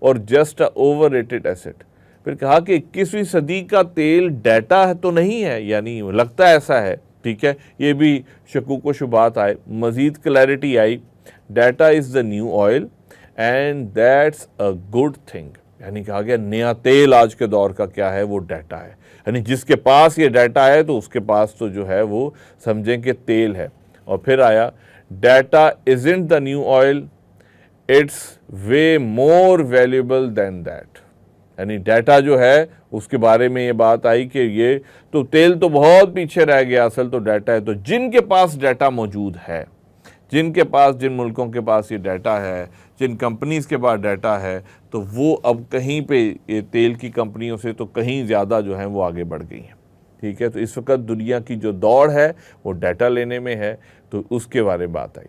और जस्ट अ ओवररेटेड एसेट। फिर कहा कि 21वीं सदी का तेल डाटा है तो नहीं है, यानी लगता है ऐसा है, ठीक है। ये भी शकूक व शुबात आए। मज़ीद clarity I, data is the new oil and that's a good thing. यानी कहा गया नया तेल आज के दौर का क्या है, वो डाटा है। यानी जिसके पास ये डाटा है तो उसके पास तो जो है वो समझें कि तेल है। और फिर आया, data isn't the new oil, it's way more valuable than that. यानी डाटा जो है उसके बारे में ये बात आई कि ये तो तेल तो बहुत पीछे रह गया, असल तो डाटा है। तो जिनके पास डाटा मौजूद है, जिनके पास, जिन मुल्कों के पास ये डाटा है, जिन कंपनीज़ के पास डाटा है, तो वो अब कहीं पे ये तेल की कंपनियों से तो कहीं ज़्यादा जो है वो आगे बढ़ गई हैं, ठीक है। तो इस वक्त दुनिया की जो दौड़ है वो डाटा लेने में है, तो उसके बारे में बात आई।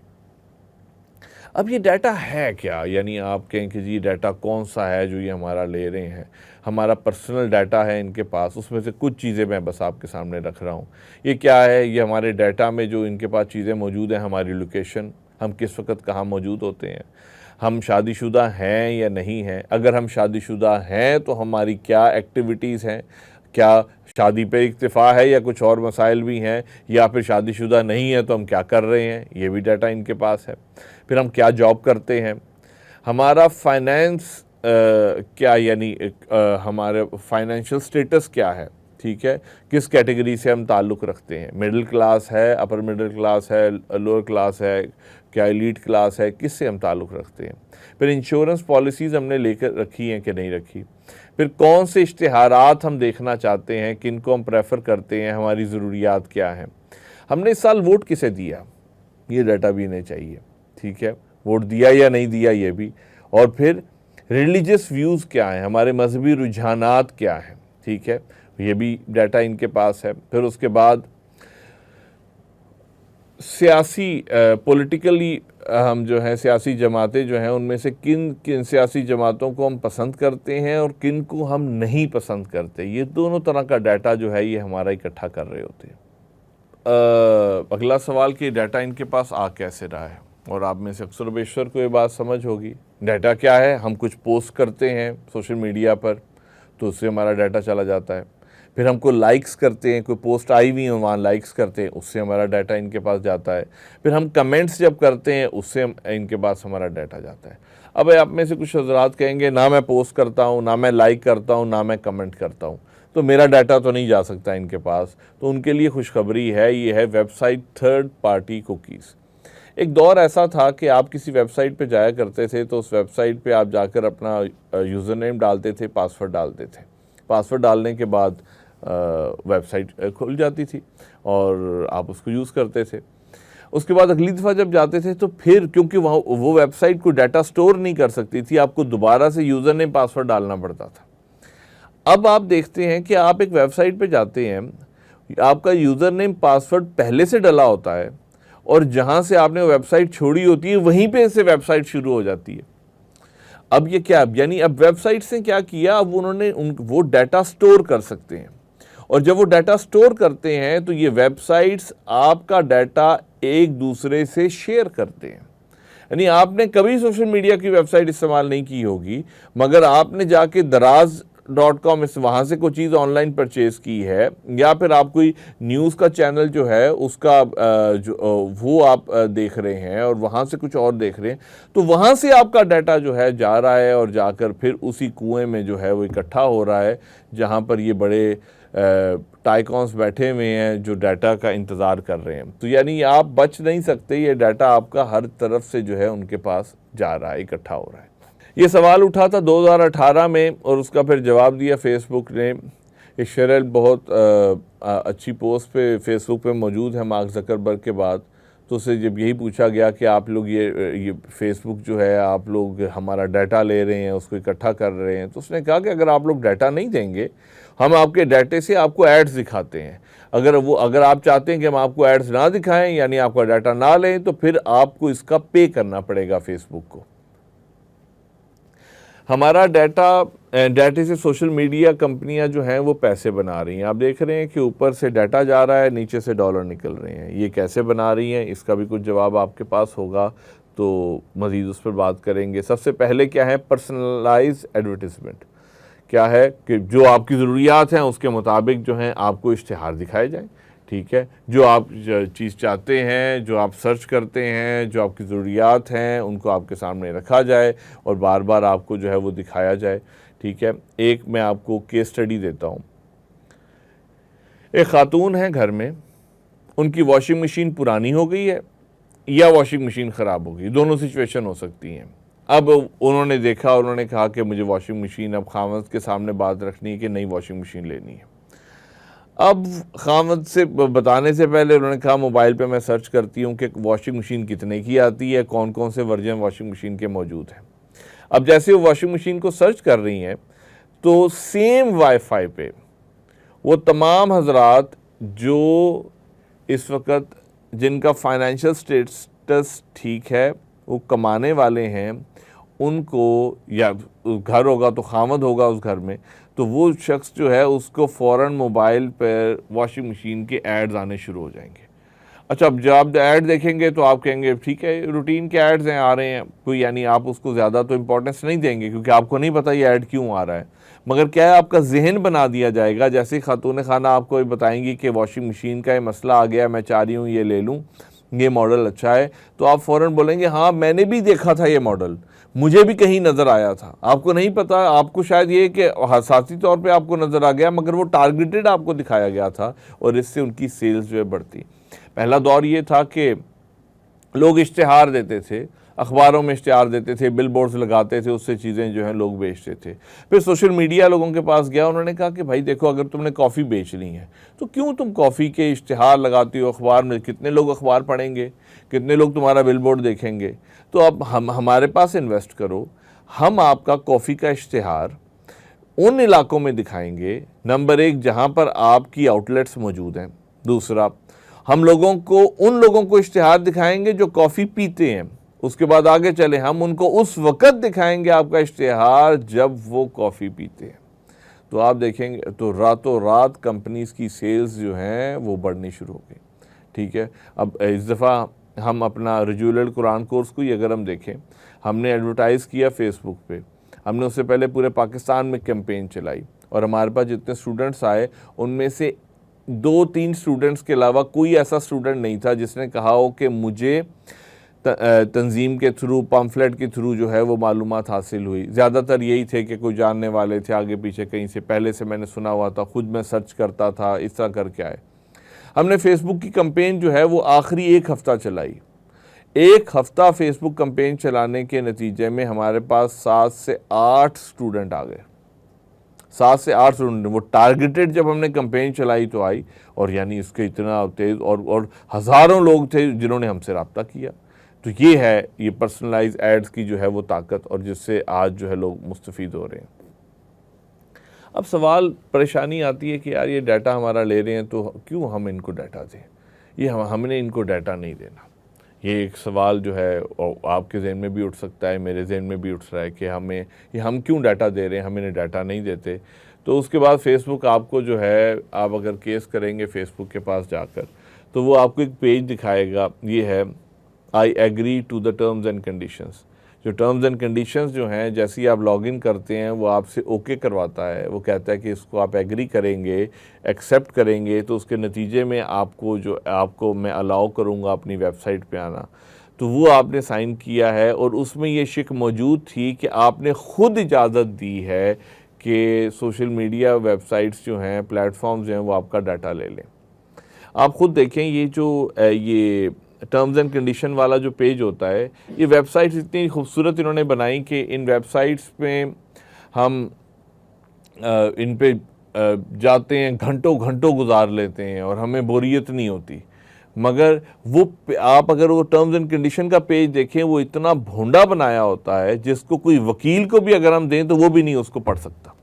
अब ये डाटा है क्या, यानी आप कहें कि जी डाटा कौन सा है जो ये हमारा ले रहे हैं। हमारा पर्सनल डाटा है इनके पास, उसमें से कुछ चीज़ें मैं बस आपके सामने रख रहा हूँ। ये क्या है, ये हमारे डाटा में जो इनके पास चीज़ें मौजूद हैं, हमारी लोकेशन, हम किस वक्त कहाँ मौजूद होते हैं, हम शादीशुदा हैं या नहीं हैं, अगर हम शादीशुदा हैं तो हमारी क्या एक्टिविटीज़ हैं, क्या शादी पे इक्तिफ़ा है या कुछ और मसाइल भी हैं, या फिर शादीशुदा नहीं है तो हम क्या कर रहे हैं, ये भी डाटा इनके पास है। फिर हम क्या जॉब करते हैं, हमारा फाइनेंस क्या, यानी हमारे फाइनेंशियल स्टेटस क्या है, ठीक है, किस कैटेगरी से हम ताल्लुक़ रखते हैं, मिडिल क्लास है, अपर मिडिल क्लास है, लोअर क्लास है, क्या एलीट क्लास है, किससे हम ताल्लुक़ रखते हैं। फिर इंश्योरेंस पॉलिसीज़ हमने लेकर रखी हैं कि नहीं रखी। फिर कौन से इश्तिहारात हम देखना चाहते हैं, किन को हम प्रेफर करते हैं, हमारी ज़रूरियात क्या हैं, हमने इस साल वोट किसे दिया, ये डाटा भी नहीं चाहिए, ठीक है, वोट दिया या नहीं दिया ये भी। और फिर रिलीजियस व्यूज़ क्या हैं, हमारे मजहबी रुझानात क्या हैं, ठीक है, ये भी डाटा इनके पास है। फिर उसके बाद सियासी पॉलिटिकली हम जो हैं, सियासी जमातें जो हैं, उनमें से किन किन सियासी जमातों को हम पसंद करते हैं और किन को हम नहीं पसंद करते। ये दोनों तरह का डाटा जो है ये हमारा इकट्ठा कर रहे होते हैं। अगला सवाल कि डाटा इनके पास आ कैसे रहा है, और आप में से अक्सर बेशतर को ये बात समझ होगी। डाटा क्या है, हम कुछ पोस्ट करते हैं सोशल मीडिया पर तो उससे हमारा डाटा चला जाता है। फिर हमको लाइक्स करते हैं, कोई पोस्ट आई हुई है वहाँ लाइक्स करते हैं, उससे हमारा डाटा इनके पास जाता है। फिर हम कमेंट्स जब करते हैं उससे इनके पास हमारा डाटा जाता है। अब आप में से कुछ हज़रात कहेंगे ना मैं पोस्ट करता हूँ, ना मैं लाइक करता हूँ, ना मैं कमेंट करता हूँ, तो मेरा डाटा तो नहीं जा सकता इनके पास। तो उनके लिए खुशखबरी है, ये है वेबसाइट थर्ड पार्टी कुकीज़। एक दौर ऐसा था कि आप किसी वेबसाइट पे जाया करते थे तो उस वेबसाइट पे आप जाकर अपना यूज़र नेम डालते थे, पासवर्ड डालते थे। पासवर्ड डालने के बाद वेबसाइट खुल जाती थी और आप उसको यूज़ करते थे। उसके बाद अगली दफ़ा जब जाते थे तो फिर क्योंकि वहाँ वो वेबसाइट कोई डाटा स्टोर नहीं कर सकती थी, आपको दोबारा से यूज़र नेम पासवर्ड डालना पड़ता था। अब आप देखते हैं कि आप एक वेबसाइट पे जाते हैं, आपका यूज़र नेम पासवर्ड पहले से डला होता है और जहाँ से आपने वेबसाइट छोड़ी होती है वहीं पे से वेबसाइट शुरू हो जाती है। अब ये क्या, यानी अब वेबसाइट से क्या किया, अब उन्होंने वो डाटा स्टोर कर सकते हैं और जब वो डाटा स्टोर करते हैं तो ये वेबसाइट्स आपका डाटा एक दूसरे से शेयर करते हैं। यानी आपने कभी सोशल मीडिया की वेबसाइट इस्तेमाल नहीं की होगी, मगर आपने जाके दराज.com वहाँ से कोई चीज़ ऑनलाइन परचेज़ की है, या फिर आप कोई न्यूज़ का चैनल जो है उसका वो आप देख रहे हैं और वहाँ से कुछ और देख रहे हैं, तो वहाँ से आपका डाटा जो है जा रहा है और जाकर फिर उसी कुएं में जो है वो इकट्ठा हो रहा है, जहाँ पर ये बड़े टाइकॉन्स बैठे हुए हैं जो डाटा का इंतज़ार कर रहे हैं। तो यानी आप बच नहीं सकते, ये डाटा आपका हर तरफ से जो है उनके पास जा रहा है, इकट्ठा हो रहा है। ये सवाल उठा था 2018 में और उसका फिर जवाब दिया फेसबुक ने। एक शेरल बहुत अच्छी पोस्ट पे फेसबुक पे मौजूद है मार्क ज़करबर्ग के बाद, तो उससे जब यही पूछा गया कि आप लोग ये फेसबुक जो है आप लोग हमारा डाटा ले रहे हैं, उसको इकट्ठा कर रहे हैं, तो उसने कहा कि अगर आप लोग डाटा नहीं देंगे, हम आपके डाटे से आपको एड्स दिखाते हैं। अगर आप चाहते हैं कि हम आपको एड्स ना दिखाएं, यानी आपका डाटा ना लें, तो फिर आपको इसका पे करना पड़ेगा फेसबुक को। हमारा डाटे से सोशल मीडिया कंपनियां जो हैं वो पैसे बना रही हैं। आप देख रहे हैं कि ऊपर से डाटा जा रहा है, नीचे से डॉलर निकल रहे हैं। ये कैसे बना रही हैं, इसका भी कुछ जवाब आपके पास होगा तो मज़ीद उस पर बात करेंगे। सबसे पहले क्या है, पर्सनलाइज एडवर्टिजमेंट। क्या है कि जो आपकी ज़रूरियात हैं उसके मुताबिक जो हैं आपको इश्तिहार दिखाए जाएँ, ठीक है। जो आप चीज़ चाहते हैं, जो आप सर्च करते हैं, जो आपकी ज़रूरियात हैं, उनको आपके सामने रखा जाए और बार बार आपको जो है वो दिखाया जाए, ठीक है। एक मैं आपको केस स्टडी देता हूँ। एक खातून है घर में, उनकी वॉशिंग मशीन पुरानी हो गई है या वॉशिंग मशीन ख़राब हो गई, दोनों सिचुएशन हो सकती हैं। अब उन्होंने देखा, उन्होंने कहा कि मुझे वॉशिंग मशीन, अब खामद के सामने बात रखनी है कि नई वॉशिंग मशीन लेनी है। अब खामद से बताने से पहले उन्होंने कहा मोबाइल पे मैं सर्च करती हूँ कि वॉशिंग मशीन कितने की आती है, कौन कौन से वर्जन वॉशिंग मशीन के मौजूद हैं। अब जैसे वो वॉशिंग मशीन को सर्च कर रही हैं तो सेम वाईफाई पे वो तमाम हजरात जो इस वक्त जिनका फाइनेंशियल स्टेटस ठीक है, वो कमाने वाले हैं, उनको, या घर होगा तो खामद होगा उस घर में, तो वो शख्स जो है उसको फ़ौरन मोबाइल पर वॉशिंग मशीन के एड्स आने शुरू हो जाएंगे। अच्छा, अब जब आप ऐड देखेंगे तो आप कहेंगे ठीक है रूटीन के एड्स हैं, आ रहे हैं कोई, यानी आप उसको ज़्यादा तो इम्पोर्टेंस नहीं देंगे क्योंकि आपको नहीं पता ये ऐड क्यों आ रहा है। मगर क्या है, आपका जहन बना दिया जाएगा। जैसे खातून खाना आपको बताएंगी कि वॉशिंग मशीन का ये मसला आ गया, मैं चाह रही हूँ ये ले लूँ, ये मॉडल अच्छा है, तो आप फ़ौरन बोलेंगे हाँ मैंने भी देखा था ये मॉडल, मुझे भी कहीं नज़र आया था। आपको नहीं पता, आपको शायद ये कि हसासी तौर पे आपको नज़र आ गया, मगर वो टारगेटेड आपको दिखाया गया था और इससे उनकी सेल्स जो है बढ़ती। पहला दौर ये था कि लोग इश्तिहार देते थे, अखबारों में इश्तिहार देते थे, बिल बोर्ड्स लगाते थे, उससे चीज़ें जो हैं लोग बेचते थे। फिर सोशल मीडिया लोगों के पास गया, उन्होंने कहा कि भाई देखो, अगर तुमने कॉफ़ी बेचनी है तो क्यों तुम कॉफ़ी के इश्तिहार लगाती हो अखबार में, कितने लोग अखबार पढ़ेंगे, कितने लोग तुम्हारा बिल बोर्ड देखेंगे। तो अब हमारे पास इन्वेस्ट करो, हम आपका कॉफ़ी का इश्तिहार उन इलाकों में दिखाएंगे, नंबर एक जहाँ पर आपकी आउटलेट्स मौजूद हैं। दूसरा, हम लोगों को उन लोगों को इश्तिहार दिखाएंगे जो कॉफ़ी पीते हैं। उसके बाद आगे चले, हम उनको उस वक़्त दिखाएंगे आपका इश्तिहार जब वो कॉफ़ी पीते हैं। तो आप देखेंगे तो रातों रात कंपनीज़ की सेल्स जो हैं वो बढ़नी शुरू हो गई, ठीक है। अब इस दफ़ा हम अपना रजूलुल कुरान कोर्स को ही अगर हम देखें, हमने एडवर्टाइज़ किया फेसबुक पे, हमने उससे पहले पूरे पाकिस्तान में कैंपेन चलाई और हमारे पास जितने स्टूडेंट्स आए उनमें से 2-3 स्टूडेंट्स के अलावा कोई ऐसा स्टूडेंट नहीं था जिसने कहा हो कि मुझे तंजीम के थ्रू, पम्फलेट के थ्रू जो है वो मालूमात हासिल हुई। ज़्यादातर यही थे कि कोई जानने वाले थे आगे पीछे कहीं से, पहले से मैंने सुना हुआ था, ख़ुद मैं सर्च करता था, इस तरह करके आए। हमने फेसबुक की कैंपेन जो है वो आखिरी 1 हफ़्ता चलाई। 1 हफ़्ता फेसबुक कैंपेन चलाने के नतीजे में हमारे पास 7 से 8 स्टूडेंट आ गए। 7 से 8 स्टूडेंट, वो टारगेटेड जब हमने कैंपेन चलाई तो आई, और यानी इसके इतना तेज़, और हज़ारों लोग थे जिन्होंने हमसे रब्ता किया। तो ये है, ये पर्सनलाइज एड्स की जो है वो ताकत, और जिससे आज जो है लोग मुस्तफ़ीद हो रहे हैं। अब सवाल परेशानी आती है कि यार ये डाटा हमारा ले रहे हैं तो क्यों हम इनको डाटा दें, ये हमने इनको डाटा नहीं देना। ये एक सवाल जो है आपके जहन में भी उठ सकता है, मेरे जहन में भी उठ रहा है कि हम क्यों डाटा दे रहे हैं, हम इन्हें डाटा नहीं देते। तो उसके बाद फेसबुक आपको जो है, आप अगर केस करेंगे फेसबुक के पास जाकर, तो वो आपको एक पेज दिखाएगा, ये है I agree to the terms and conditions. जो टर्म्स एंड कंडीशंस जो हैं, जैसे ही आप लॉगिन करते हैं वो आपसे ओके करवाता है, वो कहता है कि इसको आप एग्री करेंगे, एक्सेप्ट करेंगे, तो उसके नतीजे में आपको मैं अलाउ करूँगा अपनी वेबसाइट पे आना। तो वो आपने साइन किया है, और उसमें ये शिक मौजूद थी कि आपने ख़ुद इजाज़त दी है कि सोशल मीडिया वेबसाइट्स जो हैं, प्लेटफॉर्म्स जो हैं, वो आपका डाटा ले लें। आप ख़ुद देखें, ये टर्म्स एंड कंडीशन वाला जो पेज होता है, ये वेबसाइट्स इतनी खूबसूरत इन्होंने बनाई कि इन वेबसाइट्स में हम इन पे जाते हैं, घंटों घंटों गुजार लेते हैं और हमें बोरियत नहीं होती। मगर आप अगर वो टर्म्स एंड कंडीशन का पेज देखें, वो इतना भोंडा बनाया होता है जिसको कोई वकील को भी अगर हम दें तो वो भी नहीं उसको पढ़ सकता।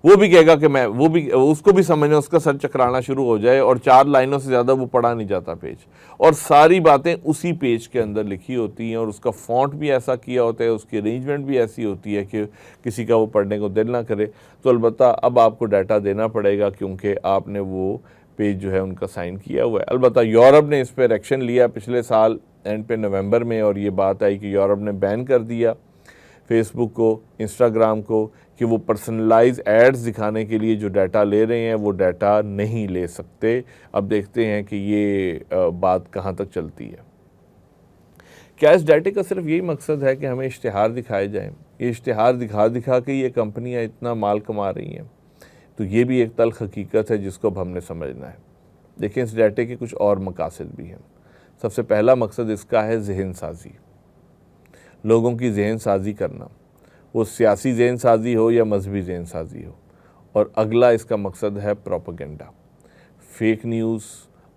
वो भी कहेगा कि उसको भी समझना, उसका सर चकराना शुरू हो जाए, और 4 लाइनों से ज़्यादा वो पढ़ा नहीं जाता पेज, और सारी बातें उसी पेज के अंदर लिखी होती हैं, और उसका फ़ॉन्ट भी ऐसा किया होता है, उसकी अरेंजमेंट भी ऐसी होती है कि किसी का वो पढ़ने को दिल ना करे। तो अलबत्ता अब आपको डाटा देना पड़ेगा, क्योंकि आपने वो पेज जो है उनका साइन किया हुआ है। अलबत्ता यूरोप ने इस पर एक्शन लिया पिछले साल एंड पे नवंबर में, और ये बात आई कि यूरोप ने बैन कर दिया फेसबुक को, इंस्टाग्राम को, कि वो पर्सनलाइज एड्स दिखाने के लिए जो डाटा ले रहे हैं वो डाटा नहीं ले सकते। अब देखते हैं कि ये बात कहाँ तक चलती है। क्या इस डाटे का सिर्फ यही मकसद है कि हमें इश्तिहार दिखाए जाएं? ये इश्तिहार दिखा के ये कंपनियां इतना माल कमा रही हैं? तो ये भी एक तल्ख हकीकत है जिसको अब हमने समझना है। देखिए, इस डाटे के कुछ और मकासद भी हैं। सबसे पहला मकसद इसका है जहन साजी, लोगों की जहन साजी करना, वो सियासी जहन साजी हो या मजहबी जहन साजी हो। और अगला इसका मकसद है प्रोपेगेंडा, फेक न्यूज़,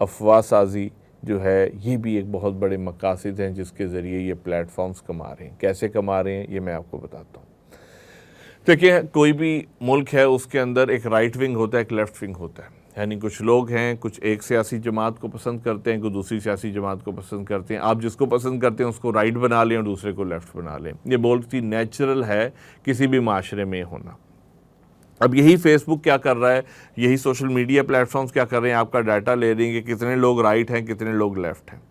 अफवाह साजी जो है, ये भी एक बहुत बड़े मकासद हैं जिसके ज़रिए ये प्लेटफॉर्म्स कमा रहे हैं। कैसे कमा रहे हैं ये मैं आपको बताता हूँ। देखिए, कोई भी मुल्क है उसके अंदर एक राइट विंग होता है, एक लेफ़्ट विंग होता है। यानी कुछ लोग हैं, कुछ एक सियासी जमात को पसंद करते हैं, कुछ दूसरी सियासी जमात को पसंद करते हैं। आप जिसको पसंद करते हैं उसको राइट बना लें और दूसरे को लेफ़्ट बना लें। ये बहुत ही नेचुरल है किसी भी माशरे में होना। अब यही फेसबुक क्या कर रहा है, यही सोशल मीडिया प्लेटफॉर्म्स क्या कर रहे हैं, आपका डाटा ले रहे हैं कि कितने लोग राइट हैं, कितने लोग लेफ़्ट हैं।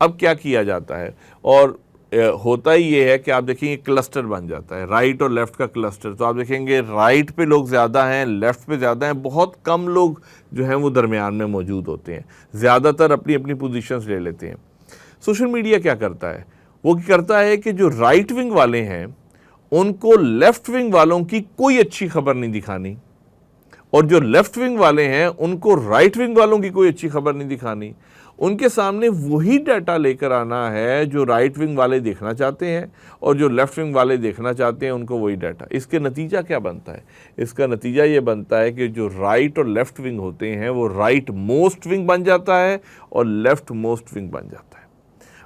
अब क्या किया जाता है, और होता ही ये है कि आप देखेंगे क्लस्टर बन जाता है, राइट और लेफ़्ट का क्लस्टर। तो आप देखेंगे राइट पे लोग ज़्यादा हैं, लेफ़्ट पे ज़्यादा हैं, बहुत कम लोग जो हैं वो दरमियान में मौजूद होते हैं। ज़्यादातर अपनी अपनी पोजीशंस ले लेते हैं। सोशल मीडिया क्या करता है, वो करता है कि जो राइट विंग वाले हैं उनको लेफ़्ट विंग वालों की कोई अच्छी खबर नहीं दिखानी, और जो लेफ़्ट विंग वाले हैं उनको राइट विंग वालों की कोई अच्छी खबर नहीं दिखानी। उनके सामने वही डाटा लेकर आना है जो राइट विंग वाले देखना चाहते हैं, और जो लेफ़्ट विंग वाले देखना चाहते हैं उनको वही डाटा। इसके नतीजा क्या बनता है? इसका नतीजा ये बनता है कि जो राइट और लेफ़्ट विंग होते हैं वो राइट मोस्ट विंग बन जाता है और लेफ़्ट मोस्ट विंग बन जाता है।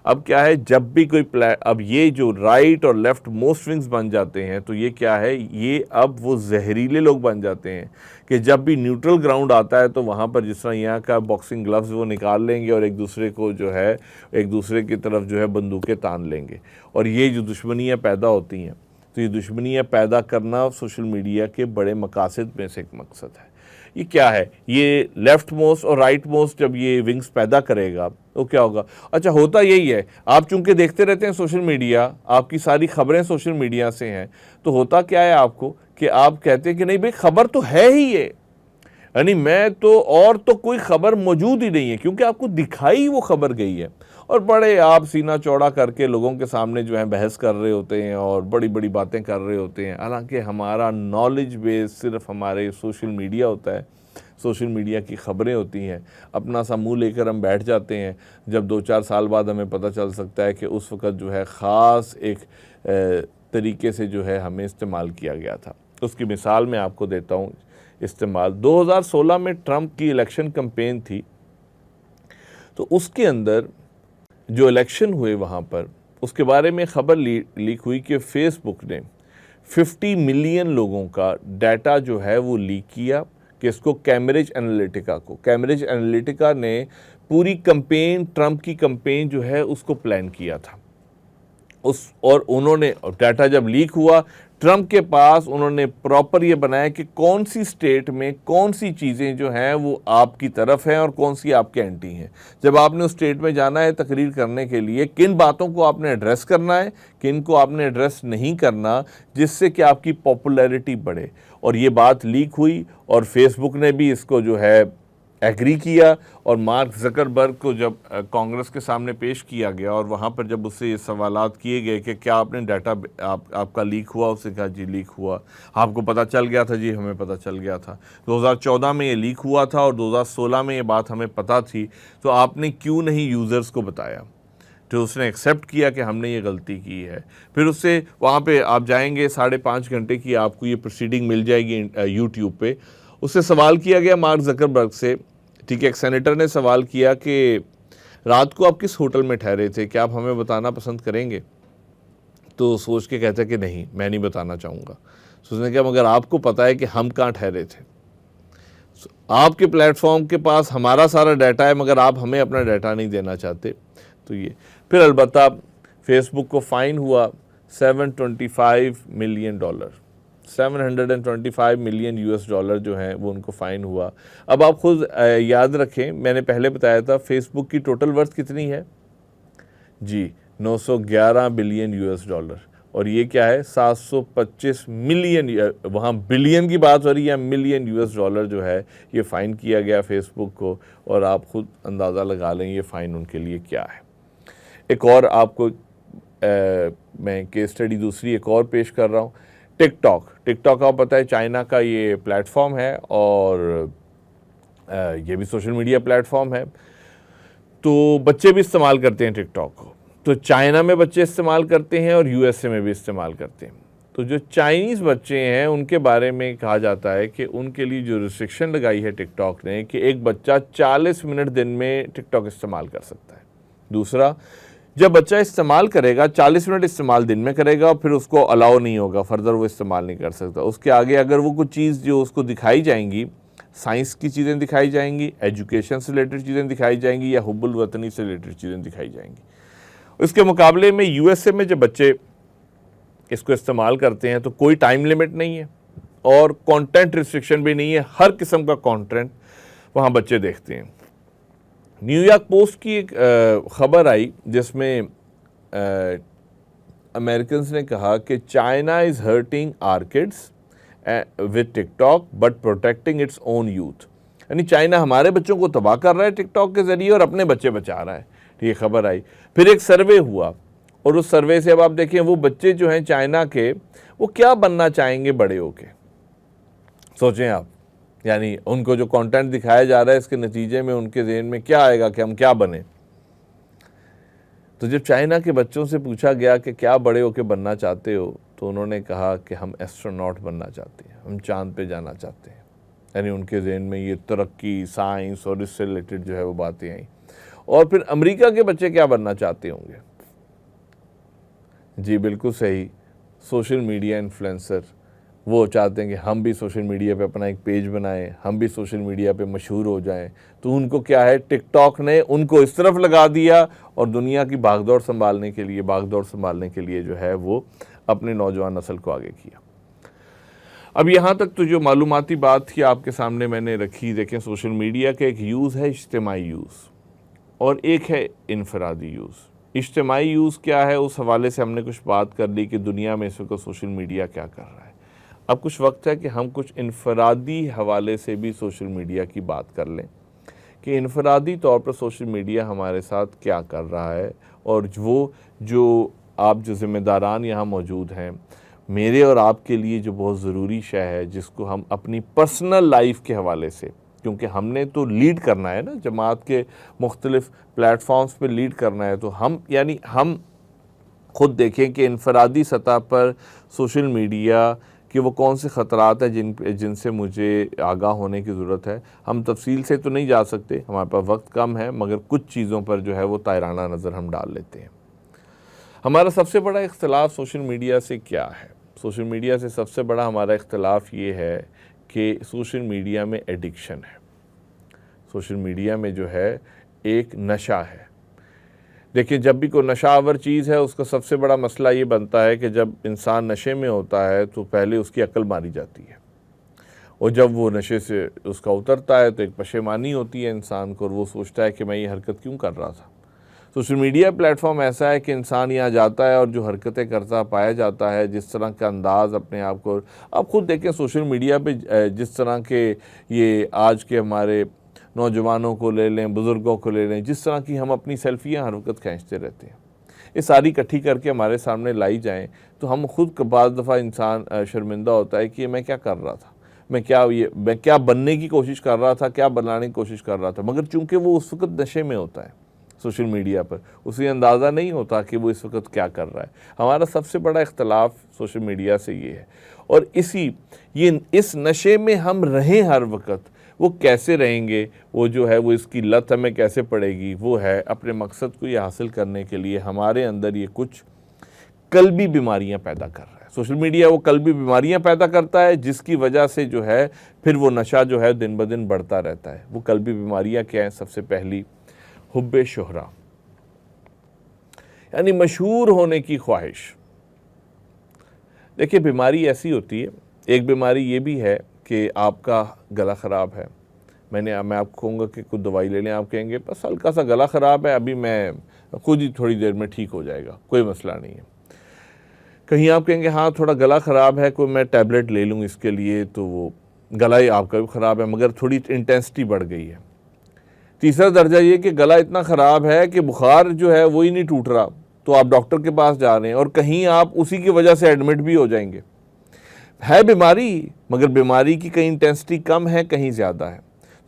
अब क्या है, जब भी कोई अब ये जो राइट और लेफ़्ट मोस्ट विंग्स बन जाते हैं तो ये क्या है, ये अब वो जहरीले लोग बन जाते हैं कि जब भी न्यूट्रल ग्राउंड आता है तो वहाँ पर जिस तरह यहाँ का बॉक्सिंग ग्लव्स वो निकाल लेंगे और एक दूसरे को जो है, एक दूसरे की तरफ जो है बंदूकें तान लेंगे, और ये जो दुश्मनियाँ पैदा होती हैं, तो ये दुश्मनियाँ पैदा करना सोशल मीडिया के बड़े मकासद में से एक मकसद है। ये क्या है, ये लेफ़्ट मोस्ट और राइट मोस्ट जब ये विंग्स पैदा करेगा तो क्या होगा? अच्छा, होता यही है, आप चूंकि देखते रहते हैं सोशल मीडिया, आपकी सारी खबरें सोशल मीडिया से हैं, तो होता क्या है आपको कि आप कहते हैं कि नहीं भाई खबर तो है ही ये, यानी मैं तो, और तो कोई खबर मौजूद ही नहीं है, क्योंकि आपको दिखाई वो खबर गई है। और बड़े आप सीना चौड़ा करके लोगों के सामने जो है बहस कर रहे होते हैं और बड़ी बड़ी बातें कर रहे होते हैं। हालांकि हमारा नॉलेज बेस सिर्फ हमारे सोशल मीडिया होता है, सोशल मीडिया की ख़बरें होती हैं। अपना सा मुँह लेकर हम बैठ जाते हैं, जब 2-4 साल बाद हमें पता चल सकता है कि उस वक़्त जो है ख़ास एक तरीके से जो है हमें इस्तेमाल किया गया था। उसकी मिसाल मैं आपको देता हूँ इस्तेमाल। 2016 में ट्रंप की इलेक्शन कैंपेन थी, तो उसके अंदर जो इलेक्शन हुए वहाँ पर उसके बारे में ख़बर लीक हुई कि फेसबुक ने 50 मिलियन लोगों का डाटा जो है वो लीक किया, कि इसको कैम्ब्रिज एनालिटिका ने पूरी कैंपेन, ट्रंप की कैंपेन जो है उसको प्लान किया था। और उन्होंने डाटा जब लीक हुआ ट्रंप के पास, उन्होंने प्रॉपर ये बनाया कि कौन सी स्टेट में कौन सी चीज़ें जो हैं वो आपकी तरफ हैं और कौन सी आपके एंटी हैं। जब आपने उस स्टेट में जाना है तकरीर करने के लिए, किन बातों को आपने एड्रेस करना है, किन को आपने एड्रेस नहीं करना, जिससे कि आपकी पॉपुलैरिटी बढ़े। और ये बात लीक हुई और फेसबुक ने भी इसको जो है एग्री किया। और मार्क ज़करबर्ग को जब कांग्रेस के सामने पेश किया गया और वहाँ पर जब उससे ये सवालात किए गए कि क्या आपने डाटा आपका लीक हुआ, उससे कहा जी लीक हुआ। आपको पता चल गया था? जी हमें पता चल गया था। 2014 में ये लीक हुआ था और 2016 में ये बात हमें पता थी, तो आपने क्यों नहीं यूज़र्स को बताया? तो उसने एक्सेप्ट किया कि हमने ये गलती की है। फिर उससे वहाँ पे आप जाएंगे, 5.5 घंटे की आपको ये प्रोसीडिंग मिल जाएगी यूट्यूब पे। उससे सवाल किया गया मार्क ज़करबर्ग से, ठीक है, एक सेनेटर ने सवाल किया कि रात को आप किस होटल में ठहरे थे, क्या आप हमें बताना पसंद करेंगे? तो सोच के कहते कि नहीं, मैं नहीं बताना चाहूँगा। तो उसने कहा मगर आपको पता है कि हम कहाँ ठहरे थे, आपके प्लेटफॉर्म के पास हमारा सारा डाटा है मगर आप हमें अपना डाटा नहीं देना चाहते। तो ये फिर अलबत्ता फेसबुक को फ़ाइन हुआ $725 मिलियन, 725 मिलियन US डॉलर जो हैं वो उनको फ़ाइन हुआ। अब आप खुद याद रखें, मैंने पहले बताया था फेसबुक की टोटल वर्थ कितनी है जी, 911 बिलियन US डॉलर। और ये क्या है, 725 मिलियन, वहाँ बिलियन की बात हो रही है, मिलियन US डॉलर जो है ये फ़ाइन किया गया फेसबुक को। और आप खुद अंदाज़ा लगा लें ये फ़ाइन उनके लिए क्या है। एक और आपको मैं केस स्टडी दूसरी एक और पेश कर रहा हूँ। टिकटॉक आपको पता है चाइना का ये प्लेटफॉर्म है और ये भी सोशल मीडिया प्लेटफॉर्म है। तो बच्चे भी इस्तेमाल करते हैं टिकटॉक को। तो चाइना में बच्चे इस्तेमाल करते हैं और USA में भी इस्तेमाल करते हैं। तो जो चाइनीज़ बच्चे हैं उनके बारे में कहा जाता है कि उनके लिए जो रिस्ट्रिक्शन लगाई है टिकटॉक ने कि एक बच्चा 40 मिनट दिन में टिकटॉक इस्तेमाल कर सकता है। दूसरा, जब बच्चा इस्तेमाल करेगा 40 मिनट इस्तेमाल दिन में करेगा, फिर उसको अलाउ नहीं होगा, फर्दर वो इस्तेमाल नहीं कर सकता। उसके आगे अगर वो कुछ चीज़ जो उसको दिखाई जाएंगी, साइंस की चीज़ें दिखाई जाएंगी, एजुकेशन से रिलेटेड चीज़ें दिखाई जाएंगी या हुब्बुल वतनी से रिलेटेड चीज़ें दिखाई जाएंगी। इसके मुकाबले में USA में जब बच्चे इसको इस्तेमाल करते हैं तो कोई टाइम लिमिट नहीं है और कंटेंट रिस्ट्रिक्शन भी नहीं है, हर किस्म का कंटेंट वहाँ बच्चे देखते हैं। न्यूयॉर्क पोस्ट की एक ख़बर आई जिसमें अमेरिकन्स ने कहा कि China is hurting our kids with TikTok but protecting its own youth. यानी चाइना हमारे बच्चों को तबाह कर रहा है टिकटॉक के ज़रिए और अपने बच्चे बचा रहा है। ये खबर आई। फिर एक सर्वे हुआ और उस सर्वे से अब आप देखें वो बच्चे जो हैं चाइना के, वो क्या बनना चाहेंगे बड़े होके, सोचें आप। यानी उनको जो कंटेंट दिखाया जा रहा है इसके नतीजे में उनके ज़हन में क्या आएगा कि हम क्या बने। तो जब चाइना के बच्चों से पूछा गया कि क्या बड़े होके बनना चाहते हो, तो उन्होंने कहा कि हम एस्ट्रोनॉट बनना चाहते हैं, हम चांद पे जाना चाहते हैं। यानी उनके ज़हन में ये तरक्की, साइंस और इससे रिलेटेड जो है वो बातें आई। और फिर अमेरिका के बच्चे क्या बनना चाहते होंगे? जी बिल्कुल सही, सोशल मीडिया इन्फ्लुएंसर। वो चाहते हैं कि हम भी सोशल मीडिया पे अपना एक पेज बनाएं, हम भी सोशल मीडिया पे मशहूर हो जाएं। तो उनको क्या है, टिकटॉक ने उनको इस तरफ लगा दिया और दुनिया की भागदौड़ संभालने के लिए जो है वो अपने नौजवान नस्ल को आगे किया। अब यहाँ तक तो जो मालूमाती बात थी आपके सामने मैंने रखी। देखें, सोशल मीडिया का एक यूज़ है इज्तिमाई यूज़ और एक है इनफरादी यूज़। इज्तिमाई यूज़ क्या है, उस हवाले से हमने कुछ बात कर ली कि दुनिया में इस वक्त सोशल मीडिया क्या कर रहा है। अब कुछ वक्त है कि हम कुछ इनफरादी हवाले से भी सोशल मीडिया की बात कर लें कि इनफरादी तौर पर सोशल मीडिया हमारे साथ क्या कर रहा है। और वो जो आप जो ज़िम्मेदारान यहाँ मौजूद हैं, मेरे और आपके लिए जो बहुत ज़रूरी शय है जिसको हम अपनी पर्सनल लाइफ के हवाले से, क्योंकि हमने तो लीड करना है ना, जमात के मुख्तलिफ़ प्लेटफॉर्म्स पे लीड करना है। तो हम खुद देखें कि इनफरादी सतह पर सोशल मीडिया कि वो कौन से ख़तरात हैं जिनसे मुझे आगाह होने की ज़रूरत है। हम तफसील से तो नहीं जा सकते, हमारे पास वक्त कम है, मगर कुछ चीज़ों पर जो है वो तायराना नज़र हम डाल लेते हैं। हमारा सबसे बड़ा इख्तलाफ सोशल मीडिया से क्या है? सोशल मीडिया से सबसे बड़ा हमारा इख्तलाफ ये है कि सोशल मीडिया में एडिक्शन है। सोशल मीडिया में जो है एक नशा है। देखिए, जब भी कोई नशावर चीज़ है उसका सबसे बड़ा मसला ये बनता है कि जब इंसान नशे में होता है तो पहले उसकी अक्ल मारी जाती है, और जब वो नशे से उसका उतरता है तो एक पशेमानी होती है इंसान को, और वो सोचता है कि मैं ये हरकत क्यों कर रहा था। सोशल मीडिया प्लेटफॉर्म ऐसा है कि इंसान यहाँ जाता है और जो हरकतें करता पाया जाता है, जिस तरह का अंदाज़ अपने आप को, आप खुद देखें सोशल मीडिया पे जिस तरह के ये आज के हमारे नौजवानों को ले लें, बुज़ुर्गों को ले लें, जिस तरह की हम अपनी सेल्फियाँ हर वक्त खींचते रहते हैं, ये सारी इकट्ठी करके हमारे सामने लाई जाएँ तो हम खुद बाज़ दफ़ा इंसान शर्मिंदा होता है कि मैं क्या कर रहा था, मैं क्या बनने की कोशिश कर रहा था, क्या बनाने की कोशिश कर रहा था। मगर चूँकि वो उस वक्त नशे में होता है सोशल मीडिया पर, उसे अंदाज़ा नहीं होता कि वो इस वक्त क्या कर रहा है। हमारा सबसे बड़ा इख्तलाफ सोशल मीडिया से ये है, और इस नशे में हम रहें हर वक्त, वो कैसे रहेंगे, वो जो है वो इसकी लत हमें कैसे पड़ेगी, वो है अपने मकसद को ये हासिल करने के लिए हमारे अंदर ये कुछ कल्बी बीमारियां पैदा कर रहा है। सोशल मीडिया वो कल्बी बीमारियां पैदा करता है, जिसकी वजह से जो है फिर वो नशा जो है दिन ब दिन बढ़ता रहता है। वो कल्बी बीमारियां क्या हैं? सबसे पहली हुब्बे शोहरा, यानी मशहूर होने की ख्वाहिश। देखिए, बीमारी ऐसी होती है, एक बीमारी ये भी है कि आपका गला ख़राब है, मैं आपको कहूँगा कि कुछ दवाई ले लें, आप कहेंगे बस हल्का सा गला ख़राब है, अभी मैं खुद ही थोड़ी देर में ठीक हो जाएगा, कोई मसला नहीं है। कहीं आप कहेंगे हाँ थोड़ा गला ख़राब है, कोई मैं टैबलेट ले लूँ इसके लिए, तो वो गला ही आपका भी ख़राब है मगर थोड़ी इंटेंसिटी बढ़ गई है। तीसरा दर्जा ये कि गला इतना ख़राब है कि बुखार जो है वो ही नहीं टूट रहा, तो आप डॉक्टर के पास जा रहे हैं और कहीं आप उसी की वजह से एडमिट भी हो जाएंगे। है बीमारी, मगर बीमारी की कहीं इंटेंसिटी कम है, कहीं ज़्यादा है।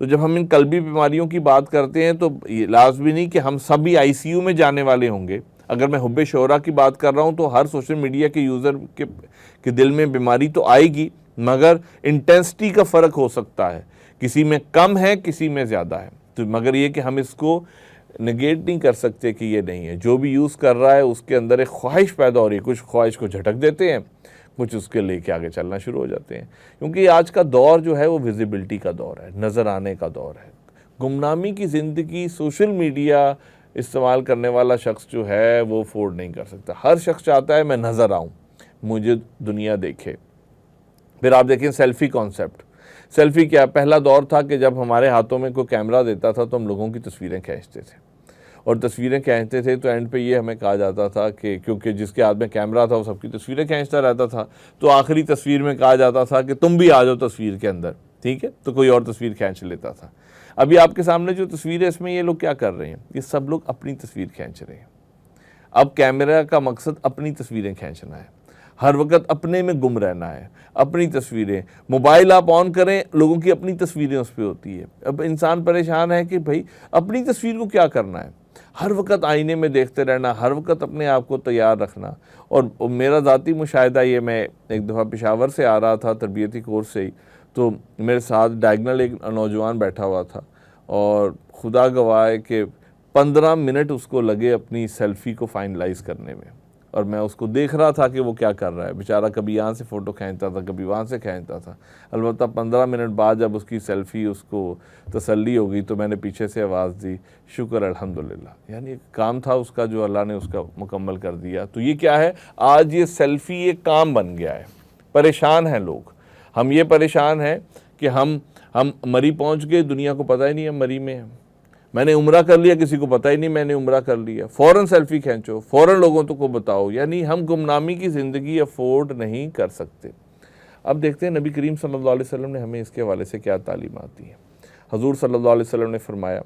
तो जब हम इन कल्बी बीमारियों की बात करते हैं तो ये लाज़मी नहीं कि हम सभी ICU में जाने वाले होंगे। अगर मैं हुब्बे शोहरा की बात कर रहा हूँ तो हर सोशल मीडिया के यूज़र के दिल में बीमारी तो आएगी, मगर इंटेंसिटी का फ़र्क हो सकता है, किसी में कम है, किसी में ज़्यादा है। तो मगर ये कि हम इसको नेगेट नहीं कर सकते कि ये नहीं है। जो भी यूज़ कर रहा है उसके अंदर एक ख्वाहिश पैदा हो रही है, कुछ ख्वाहिश को झटक देते हैं, कुछ उसके लेके आगे चलना शुरू हो जाते हैं। क्योंकि आज का दौर जो है वो विजिबिलिटी का दौर है, नज़र आने का दौर है। गुमनामी की ज़िंदगी सोशल मीडिया इस्तेमाल करने वाला शख्स जो है वो अफोर्ड नहीं कर सकता। हर शख्स चाहता है मैं नज़र आऊँ, मुझे दुनिया देखे। फिर आप देखें सेल्फ़ी कॉन्सेप्ट। सेल्फ़ी क्या, पहला दौर था कि जब हमारे हाथों में कोई कैमरा देता था तो हम लोगों की तस्वीरें खींचते थे, और तस्वीरें खींचते थे तो एंड पे ये हमें कहा जाता था कि क्योंकि जिसके हाथ में कैमरा था वो सबकी तस्वीरें खींचता रहता था, तो आखिरी तस्वीर में कहा जाता था कि तुम भी आ जाओ तस्वीर के अंदर, ठीक है, तो कोई और तस्वीर खींच लेता था। अभी आपके सामने जो तस्वीर है इसमें ये लोग क्या कर रहे हैं, ये सब लोग अपनी तस्वीर खींच रहे हैं। अब कैमरा का मकसद अपनी तस्वीरें खींचना है, हर वक्त अपने में गुम रहना है, अपनी तस्वीरें। मोबाइल आप ऑन करें, लोगों की अपनी तस्वीरें उस पर होती है। अब इंसान परेशान है कि भाई अपनी तस्वीर को क्या करना है, हर वक्त आईने में देखते रहना, हर वक्त अपने आप को तैयार रखना। और मेरा ज़ाती मुशाहिदा ये, मैं एक दफ़ा पेशावर से आ रहा था तरबियती कोर्स से ही, तो मेरे साथ डायगनल एक नौजवान बैठा हुआ था, और खुदा गवाह है कि 15 मिनट उसको लगे अपनी सेल्फ़ी को फाइनलाइज़ करने में, और मैं उसको देख रहा था कि वो क्या कर रहा है। बेचारा कभी यहाँ से फ़ोटो खींचता था, कभी वहाँ से खींचता था। अलबत्ता 15 मिनट बाद जब उसकी सेल्फ़ी उसको तसल्ली हो गई तो मैंने पीछे से आवाज़ दी, शुक्र अल्हम्दुलिल्लाह, यानी एक काम था उसका जो अल्लाह ने उसका मुकम्मल कर दिया। तो ये क्या है, आज ये सेल्फ़ी एक काम बन गया है। परेशान हैं लोग, हम ये परेशान हैं कि हम मरी पहुँच गए, दुनिया को पता ही नहीं हम मरी में हैं। मैंने उम्रा कर लिया, किसी को पता ही नहीं मैंने उम्रा कर लिया, फ़ौरन सेल्फ़ी खींचो, फ़ौरन लोगों को बताओ। यानी हम गुमनामी की ज़िंदगी अफोर्ड नहीं कर सकते। अब देखते हैं नबी करीम सल्लल्लाहु अलैहि वसल्लम ने हमें इसके हवाले से क्या तालीमात दी हैं। हजूर सल्लल्लाहु अलैहि वसल्लम ने फरमाया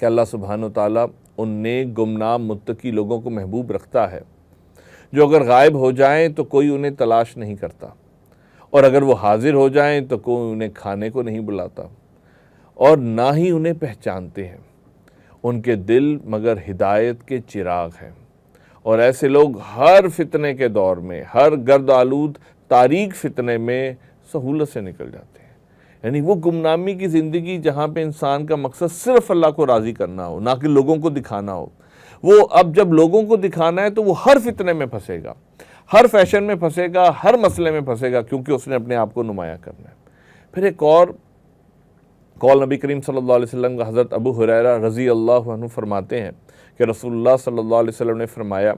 कि अल्लाह सुब्हान व तआला उन नेक गुमनाम मुत्तकी लोगों को महबूब रखता है जो अगर गायब हो जाएं तो कोई उन्हें तलाश नहीं करता, और अगर वो हाजिर हो जाएं तो कोई उन्हें खाने को नहीं बुलाता, और ना ही उन्हें पहचानते हैं। उनके दिल मगर हिदायत के चिराग हैं। और ऐसे लोग हर फितने के दौर में, हर गर्द आलूद तारीक फितने में सहूलत से निकल जाते हैं। यानी वो गुमनामी की ज़िंदगी जहाँ पे इंसान का मकसद सिर्फ अल्लाह को राज़ी करना हो, ना कि लोगों को दिखाना हो, वो अब जब लोगों को दिखाना है तो वो हर फितने में फंसेगा, हर फैशन में फंसेगा, हर मसले में फंसेगा, क्योंकि उसने अपने आप को नुमाया करना है। फिर एक और कौल नबी करीम सल्लल्लाहु अलैहि वसल्लम का हज़रत अबू हुरैरा रज़ी अल्लाहु अन्हु फरमाते हैं कि रसूलुल्लाह सल्लल्लाहु अलैहि वसल्लम ने फरमाया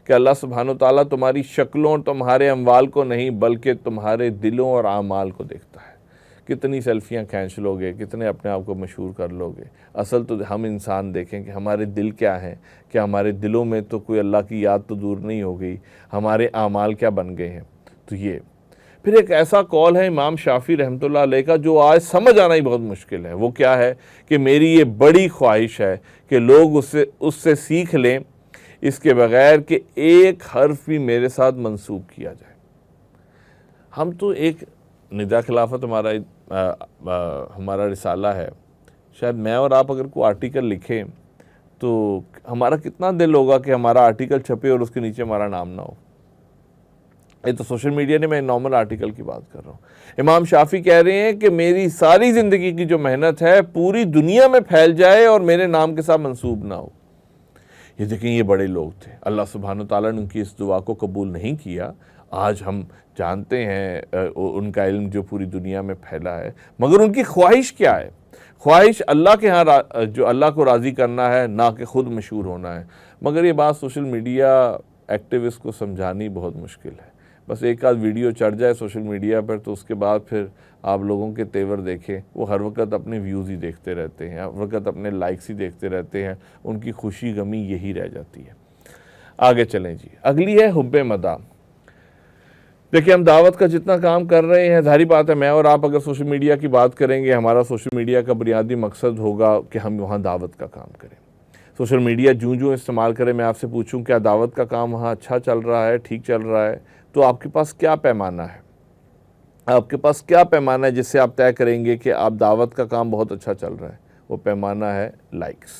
कि अल्लाह सुब्हानहु व तआला तुम्हारी शक्लों और तुम्हारे अमवाल को नहीं बल्कि तुम्हारे दिलों और आमाल को देखता है। कितनी सेल्फियाँ खींच लोगे, कितने अपने आप को मशहूर कर लोगे, असल तो हम इंसान देखें कि हमारे दिल क्या हैं, कि हमारे दिलों में तो कोई अल्लाह की याद तो दूर नहीं हो गई, हमारे आमाल क्या बन गए हैं। तो ये फिर एक ऐसा कौल है इमाम शाफी रहमतुल्लाह अलैह का जो आज समझ आना ही बहुत मुश्किल है। वो क्या है कि मेरी ये बड़ी ख्वाहिश है कि लोग उससे सीख लें, इसके बगैर कि एक हर्फ भी मेरे साथ मंसूब किया जाए। हम तो एक निदा खिलाफत हमारा रिसाला है, शायद मैं और आप अगर कोई आर्टिकल लिखें तो हमारा कितना दिल होगा कि हमारा आर्टिकल छपे और उसके नीचे हमारा नाम ना हो। ये तो सोशल मीडिया ने, मैं नॉर्मल आर्टिकल की बात कर रहा हूँ। इमाम शाफी कह रहे हैं कि मेरी सारी ज़िंदगी की जो मेहनत है पूरी दुनिया में फैल जाए और मेरे नाम के साथ मंसूब ना हो। ये देखें, ये बड़े लोग थे, अल्लाह सुब्हानहु व तआला ने उनकी इस दुआ को कबूल नहीं किया। आज हम जानते हैं उनका इल्म जो पूरी दुनिया में फैला है, मगर उनकी ख्वाहिश क्या है? ख्वाहिश अल्लाह के यहाँ जो अल्लाह को राज़ी करना है, ना कि ख़ुद मशहूर होना है। मगर ये बात सोशल मीडिया एक्टिविस्ट को समझानी बहुत मुश्किल है। बस एक आध वीडियो चढ़ जाए सोशल मीडिया पर तो उसके बाद फिर आप लोगों के तेवर देखें, वो हर वक्त अपने व्यूज़ ही देखते रहते हैं, हर वक्त अपने लाइक्स ही देखते रहते हैं, उनकी खुशी गमी यही रह जाती है। आगे चलें जी, अगली है हुब्बे मदा। देखिए, हम दावत का जितना काम कर रहे हैं, जाहिर बात है मैं और आप अगर सोशल मीडिया की बात करेंगे, हमारा सोशल मीडिया का बुनियादी मकसद होगा कि हम वहाँ दावत का काम करें। सोशल मीडिया जूँ इस्तेमाल करें, मैं आपसे पूछूं क्या दावत का काम वहाँ अच्छा चल रहा है, ठीक चल रहा है, तो आपके पास क्या पैमाना है? आपके पास क्या पैमाना है जिससे आप तय करेंगे कि आप दावत का काम बहुत अच्छा चल रहा है? वो पैमाना है लाइक्स,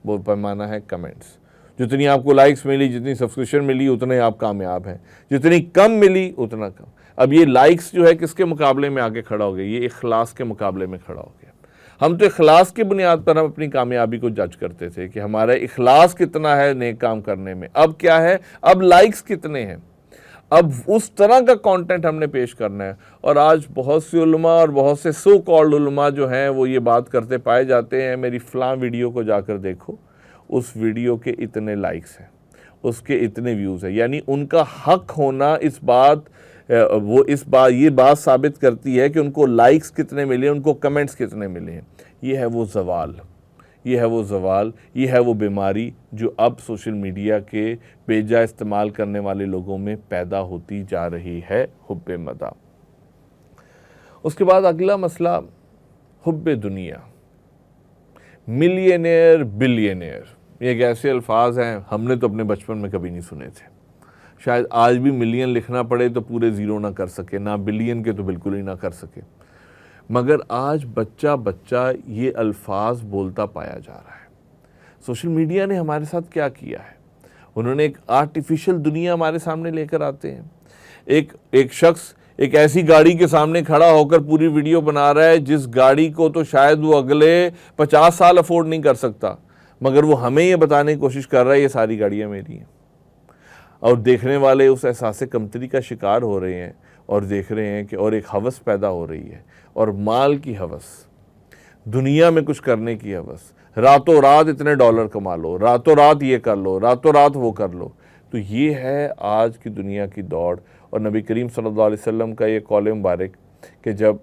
वो पैमाना है कमेंट्स। जितनी आपको लाइक्स मिली, जितनी सब्सक्रिप्शन मिली, उतने आप कामयाब हैं। जितनी कम मिली उतना कम। अब ये लाइक्स जो है किसके मुकाबले में आगे खड़ा हो गया? ये इखलास के मुकाबले में खड़ा हो गया। हम तो इखलास की बुनियाद पर हम अपनी कामयाबी को जज करते थे कि हमारा इखलास कितना है नेक काम करने में। अब क्या है? अब लाइक्स कितने हैं, अब उस तरह का कंटेंट हमने पेश करना है। और आज बहुत सी उलमा और बहुत से सो कॉल्ड उलमा जो हैं वो ये बात करते पाए जाते हैं, मेरी फ़लाँ वीडियो को जाकर देखो, उस वीडियो के इतने लाइक्स हैं, उसके इतने व्यूज़ हैं। यानी उनका हक होना इस बात ये बात साबित करती है कि उनको लाइक्स कितने मिले, उनको कमेंट्स कितने मिले हैं। ये है वो ज़वाल, ये है वो ज़वाल, ये है वो बीमारी जो अब सोशल मीडिया के बेजा इस्तेमाल करने वाले लोगों में पैदा होती जा रही है, हुब्बे मदा। उसके बाद अगला मसला हुब्बे दुनिया। मिलियनेयर, बिलियनेयर, ये एक ऐसे अल्फाज हैं हमने तो अपने बचपन में कभी नहीं सुने थे। शायद आज भी मिलियन लिखना पड़े तो पूरे ज़ीरो ना कर सके, ना बिलियन के तो बिल्कुल ही ना कर सके। मगर आज बच्चा बच्चा ये अल्फाज बोलता पाया जा रहा है। सोशल मीडिया ने हमारे साथ क्या किया है? उन्होंने एक आर्टिफिशियल दुनिया हमारे सामने लेकर आते हैं। एक शख्स एक ऐसी गाड़ी के सामने खड़ा होकर पूरी वीडियो बना रहा है जिस गाड़ी को तो शायद वो अगले 50 साल अफोर्ड नहीं कर सकता, मगर वो हमें ये बताने की कोशिश कर रहा है ये सारी गाड़ियाँ मेरी हैं। और देखने वाले उस एहसास कमतरी का शिकार हो रहे हैं और देख रहे हैं कि और एक हवस पैदा हो रही है, और माल की हवस, दुनिया में कुछ करने की हवस, रातों रात इतने डॉलर कमा लो, रातों रात ये कर लो, रातों रात वो कर लो। तो ये है आज की दुनिया की दौड़। और नबी करीम सल्लल्लाहु अलैहि वसल्लम का ये कौल मुबारक कि जब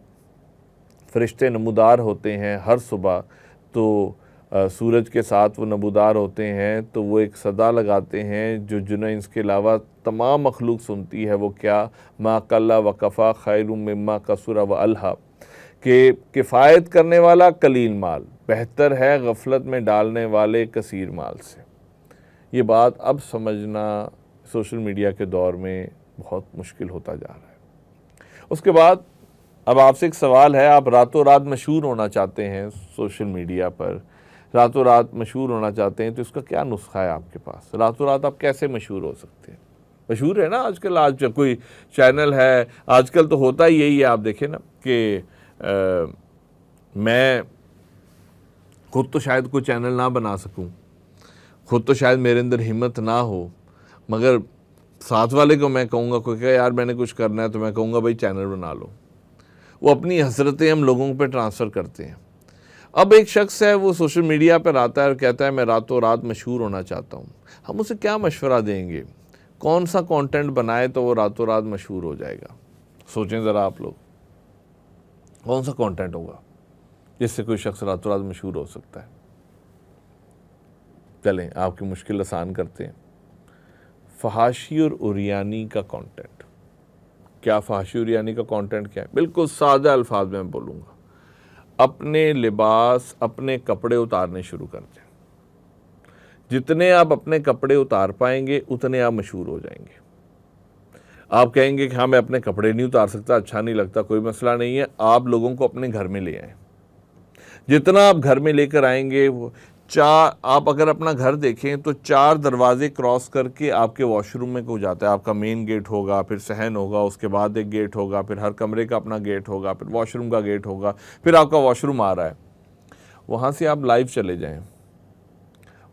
फरिश्ते नमूदार होते हैं हर सुबह, तो सूरज के साथ वो नमूदार होते हैं, तो वो एक सदा लगाते हैं जो जुने इसके अलावा तमाम मखलूक सुनती है। वो क्या? मा कल्ला व कफ़ा खैरुम मिम्मा कसुरा व अलहा, कि किफ़ायत करने वाला कलील माल बेहतर है गफलत में डालने वाले कसीर माल से। ये बात अब समझना सोशल मीडिया के दौर में बहुत मुश्किल होता जा रहा है। उसके बाद अब आपसे एक सवाल है, आप रातों रात मशहूर होना चाहते हैं सोशल मीडिया पर, रातों रात मशहूर होना चाहते हैं, तो इसका क्या नुस्खा है आपके पास? रातों रात आप कैसे मशहूर हो सकते हैं? मशहूर है ना आजकल। आज कोई चैनल है, आजकल तो होता ही यही है, आप देखें ना कि मैं खुद तो शायद कोई चैनल ना बना सकूं, खुद तो शायद मेरे अंदर हिम्मत ना हो, मगर साथ वाले को मैं कहूँगा, कोई कहे यार मैंने कुछ करना है, तो मैं कहूँगा भाई चैनल बना लो। वो अपनी हसरतें हम लोगों पे ट्रांसफ़र करते हैं। अब एक शख्स है, वो सोशल मीडिया पर आता है और कहता है मैं रातों रात मशहूर होना चाहता हूँ। हम उसे क्या मशवरा देंगे, कौन सा कंटेंट बनाए तो वो रातों रात मशहूर हो जाएगा? सोचें ज़रा आप लोग, कौन सा कंटेंट होगा जिससे कोई शख्स रातों रात मशहूर हो सकता है? चलें आपकी मुश्किल आसान करते हैं। फहाशी और उरियानी का कंटेंट। क्या फहाशी उरियानी का कंटेंट क्या है? बिल्कुल सादा अल्फाज में बोलूँगा, अपने लिबास, अपने कपड़े उतारने शुरू कर दें। जितने आप अपने कपड़े उतार पाएंगे उतने आप मशहूर हो जाएंगे। आप कहेंगे कि हाँ मैं अपने कपड़े नहीं उतार सकता, अच्छा नहीं लगता, कोई मसला नहीं है, आप लोगों को अपने घर में ले आएं। जितना आप घर में लेकर आएंगे, वो आप अगर अपना घर देखें तो 4 दरवाजे क्रॉस करके आपके वॉशरूम में को जाता है। आपका मेन गेट होगा, फिर सहन होगा, उसके बाद एक गेट होगा, फिर हर कमरे का अपना गेट होगा, फिर वॉशरूम का गेट होगा, फिर आपका वॉशरूम आ रहा है। वहाँ से आप लाइव चले जाएं,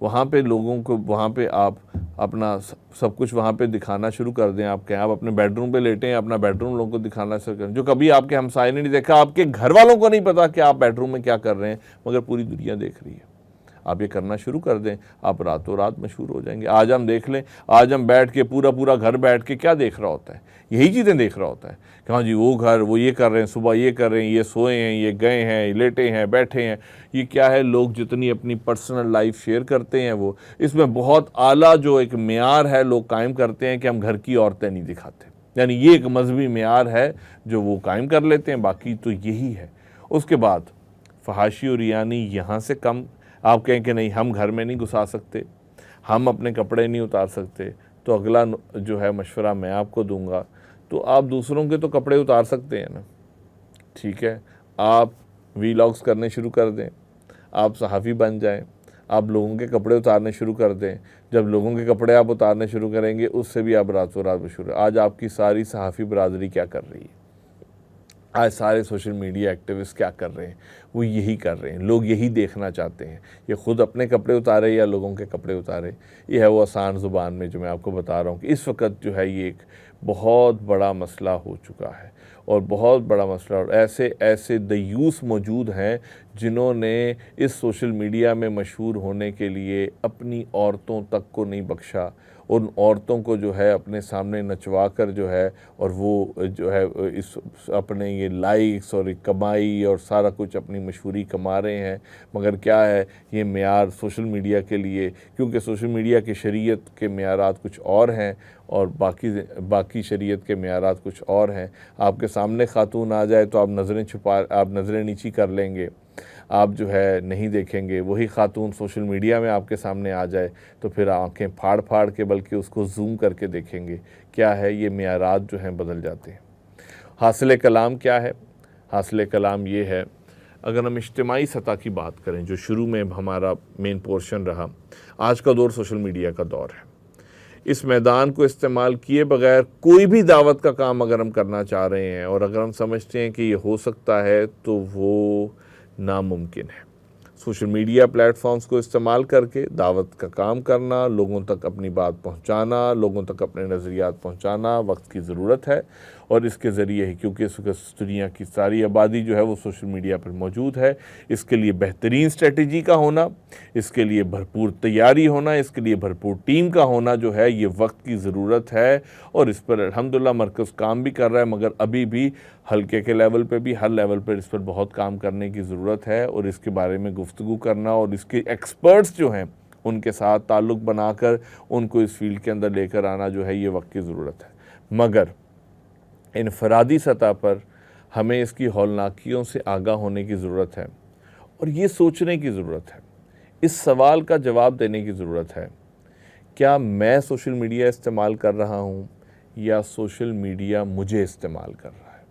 वहाँ पे लोगों को, वहाँ पे आप अपना सब कुछ वहाँ पे दिखाना शुरू कर दें। आप कहें आप अपने बेडरूम पे लेटें, अपना बेडरूम लोगों को दिखाना शुरू करें, जो कभी आपके हमसाये ने नहीं देखा, आपके घर वालों को नहीं पता कि आप बेडरूम में क्या कर रहे हैं, मगर पूरी दुनिया देख रही है। आप ये करना शुरू कर दें, आप रातों रात मशहूर हो जाएंगे। आज हम देख लें, आज हम बैठ के पूरा घर बैठ के क्या देख रहा होता है? यही चीज़ें देख रहा होता है कि हाँ जी वो घर, वो ये कर रहे हैं, सुबह ये कर रहे हैं, ये सोए हैं, ये गए हैं, ये लेटे हैं, बैठे हैं। ये क्या है, लोग जितनी अपनी पर्सनल लाइफ शेयर करते हैं, वो इसमें बहुत आला जो एक मेयार है लोग कायम करते हैं कि हम घर की औरतें नहीं दिखाते। यानी ये एक मजहबी मेयार है जो वो कायम कर लेते हैं, बाकी तो यही है। उसके बाद फहाशी और रियानी यहाँ से कम। आप कहें कि नहीं हम घर में नहीं घुसा सकते, हम अपने कपड़े नहीं उतार सकते, तो अगला जो है मशवरा मैं आपको दूंगा, तो आप दूसरों के तो कपड़े उतार सकते हैं ना, ठीक है, आप वीलॉग्स करने शुरू कर दें, आप सहाफ़ी बन जाएं, आप लोगों के कपड़े उतारने शुरू कर दें। जब लोगों के कपड़े आप उतारने शुरू करेंगे, उससे भी आप रातों रात मशहूर। आज आपकी सारी सहाफ़ी बरादरी क्या कर रही है? आज सारे सोशल मीडिया एक्टिविस्ट क्या कर रहे हैं? वो यही कर रहे हैं, लोग यही देखना चाहते हैं, ये खुद अपने कपड़े उतारे या लोगों के कपड़े उतारे। ये है वो आसान ज़ुबान में जो मैं आपको बता रहा हूँ कि इस वक्त जो है ये एक बहुत बड़ा मसला हो चुका है, और बहुत बड़ा मसला। और ऐसे ऐसे दयूस मौजूद हैं जिन्होंने इस सोशल मीडिया में मशहूर होने के लिए अपनी औरतों तक को नहीं बख्शा। उन औरतों को जो है अपने सामने नचवा कर जो है, और वो जो है इस अपने ये लाइक्स और कमाई और सारा कुछ अपनी मशहूरी कमा रहे हैं। मगर क्या है, ये मेयार सोशल मीडिया के लिए, क्योंकि सोशल मीडिया की शरीयत के मेयारात कुछ और हैं और बाकी शरीयत के मेयारात कुछ और हैं। आपके सामने खातून आ जाए तो आप नज़रें नीची कर लेंगे, आप जो है नहीं देखेंगे। वही खातून सोशल मीडिया में आपके सामने आ जाए तो फिर आंखें फाड़ फाड़ के, बल्कि उसको जूम करके देखेंगे। क्या है, ये मेयारात जो हैं बदल जाते हैं। हासिल कलाम क्या है? हासिल कलाम ये है, अगर हम इज्तिमाई सतह की बात करें, जो शुरू में हमारा मेन पोर्शन रहा, आज का दौर सोशल मीडिया का दौर है। इस मैदान को इस्तेमाल किए बगैर कोई भी दावत का काम अगर हम करना चाह रहे हैं, और अगर हम समझते हैं कि ये हो सकता है, तो वो नामुमकिन है। सोशल मीडिया प्लेटफॉर्म्स को इस्तेमाल करके दावत का काम करना, लोगों तक अपनी बात पहुंचाना, लोगों तक अपने नज़रियात पहुंचाना वक्त की ज़रूरत है। और इसके ज़रिए ही, क्योंकि इस वक्त दुनिया की सारी आबादी जो है वो सोशल मीडिया पर मौजूद है, इसके लिए बेहतरीन स्ट्रेटजी का होना, इसके लिए भरपूर तैयारी होना, इसके लिए भरपूर टीम का होना जो है, ये वक्त की ज़रूरत है। और इस पर अल्हम्दुलिल्लाह मरकज़ काम भी कर रहा है, मगर अभी भी हल्के के लेवल पे भी, हर लेवल पर इस पर बहुत काम करने की ज़रूरत है। और इसके बारे में गुफ्तगू करना और इसके एक्सपर्ट्स जो हैं उनके साथ ताल्लुक़ बनाकर उनको इस फील्ड के अंदर लेकर आना जो है, ये वक्त की ज़रूरत है। मगर इनफरादी सतह पर हमें इसकी हौलनाकियों से आगाह होने की ज़रूरत है, और ये सोचने की ज़रूरत है, इस सवाल का जवाब देने की ज़रूरत है, क्या मैं सोशल मीडिया इस्तेमाल कर रहा हूँ या सोशल मीडिया मुझे इस्तेमाल कर रहा है?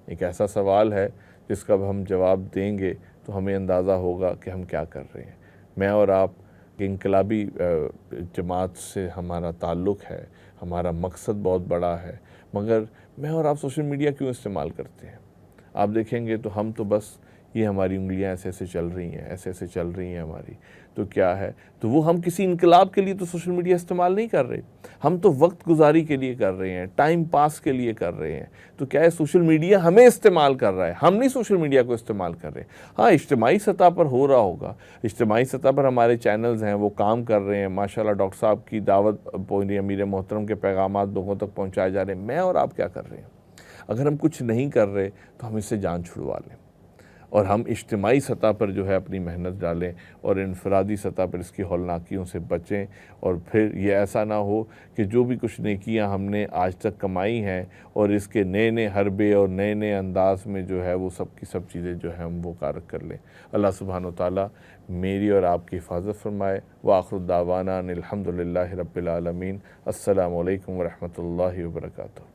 एक ऐसा सवाल है जिसका हम जवाब देंगे तो हमें अंदाज़ा होगा कि हम क्या कर रहे हैं। मैं और आप इनकलाबी जमात से हमारा ताल्लुक़ है, हमारा मकसद बहुत बड़ा है, मगर मैं और आप सोशल मीडिया क्यों इस्तेमाल करते हैं? आप देखेंगे तो हम तो बस ये हमारी उंगलियां ऐसे ऐसे चल रही हैं, ऐसे ऐसे चल रही हैं हमारी, तो क्या है, तो वो हम किसी इनकलाब के लिए तो सोशल मीडिया इस्तेमाल नहीं कर रहे, हम तो वक्त गुजारी के लिए कर रहे हैं, टाइम पास के लिए कर रहे हैं। तो क्या है, सोशल मीडिया हमें इस्तेमाल कर रहा है, हम नहीं सोशल मीडिया को इस्तेमाल कर रहे। हाँ, इज्तिमाई सतह पर हो रहा होगा, इज्तिमाई सतह पर हमारे चैनल्स हैं वो काम कर रहे हैं, माशाल्लाह डॉक्टर साहब की दावत अमीर मोहतरम के पैगामात लोगों तक पहुँचाए जा रहे हैं। मैं और आप क्या कर रहे हैं? अगर हम कुछ नहीं कर रहे तो हम इससे जान छुड़वा लें और हम इज्तिमाई सतह पर जो है अपनी मेहनत डालें और इनफरादी सतह पर इसकी हौलनाकियों से बचें। और फिर ये ऐसा ना हो कि जो भी कुछ नेकियां हमने आज तक कमाई हैं और इसके नए नए हरबे और नए नए अंदाज में जो है वो सब की सब चीज़ें जो हैं हम वो कारक कर लें। अल्लाह सुब्हानो ताला मेरी और आपकी हिफाजत फरमाए। व आखिर दावाना अनिल हम्दुलिल्लाहि रब्बिल आलमीन। अस्सलामु अलैकुम व रहमतुल्लाहि व बरकातुहू।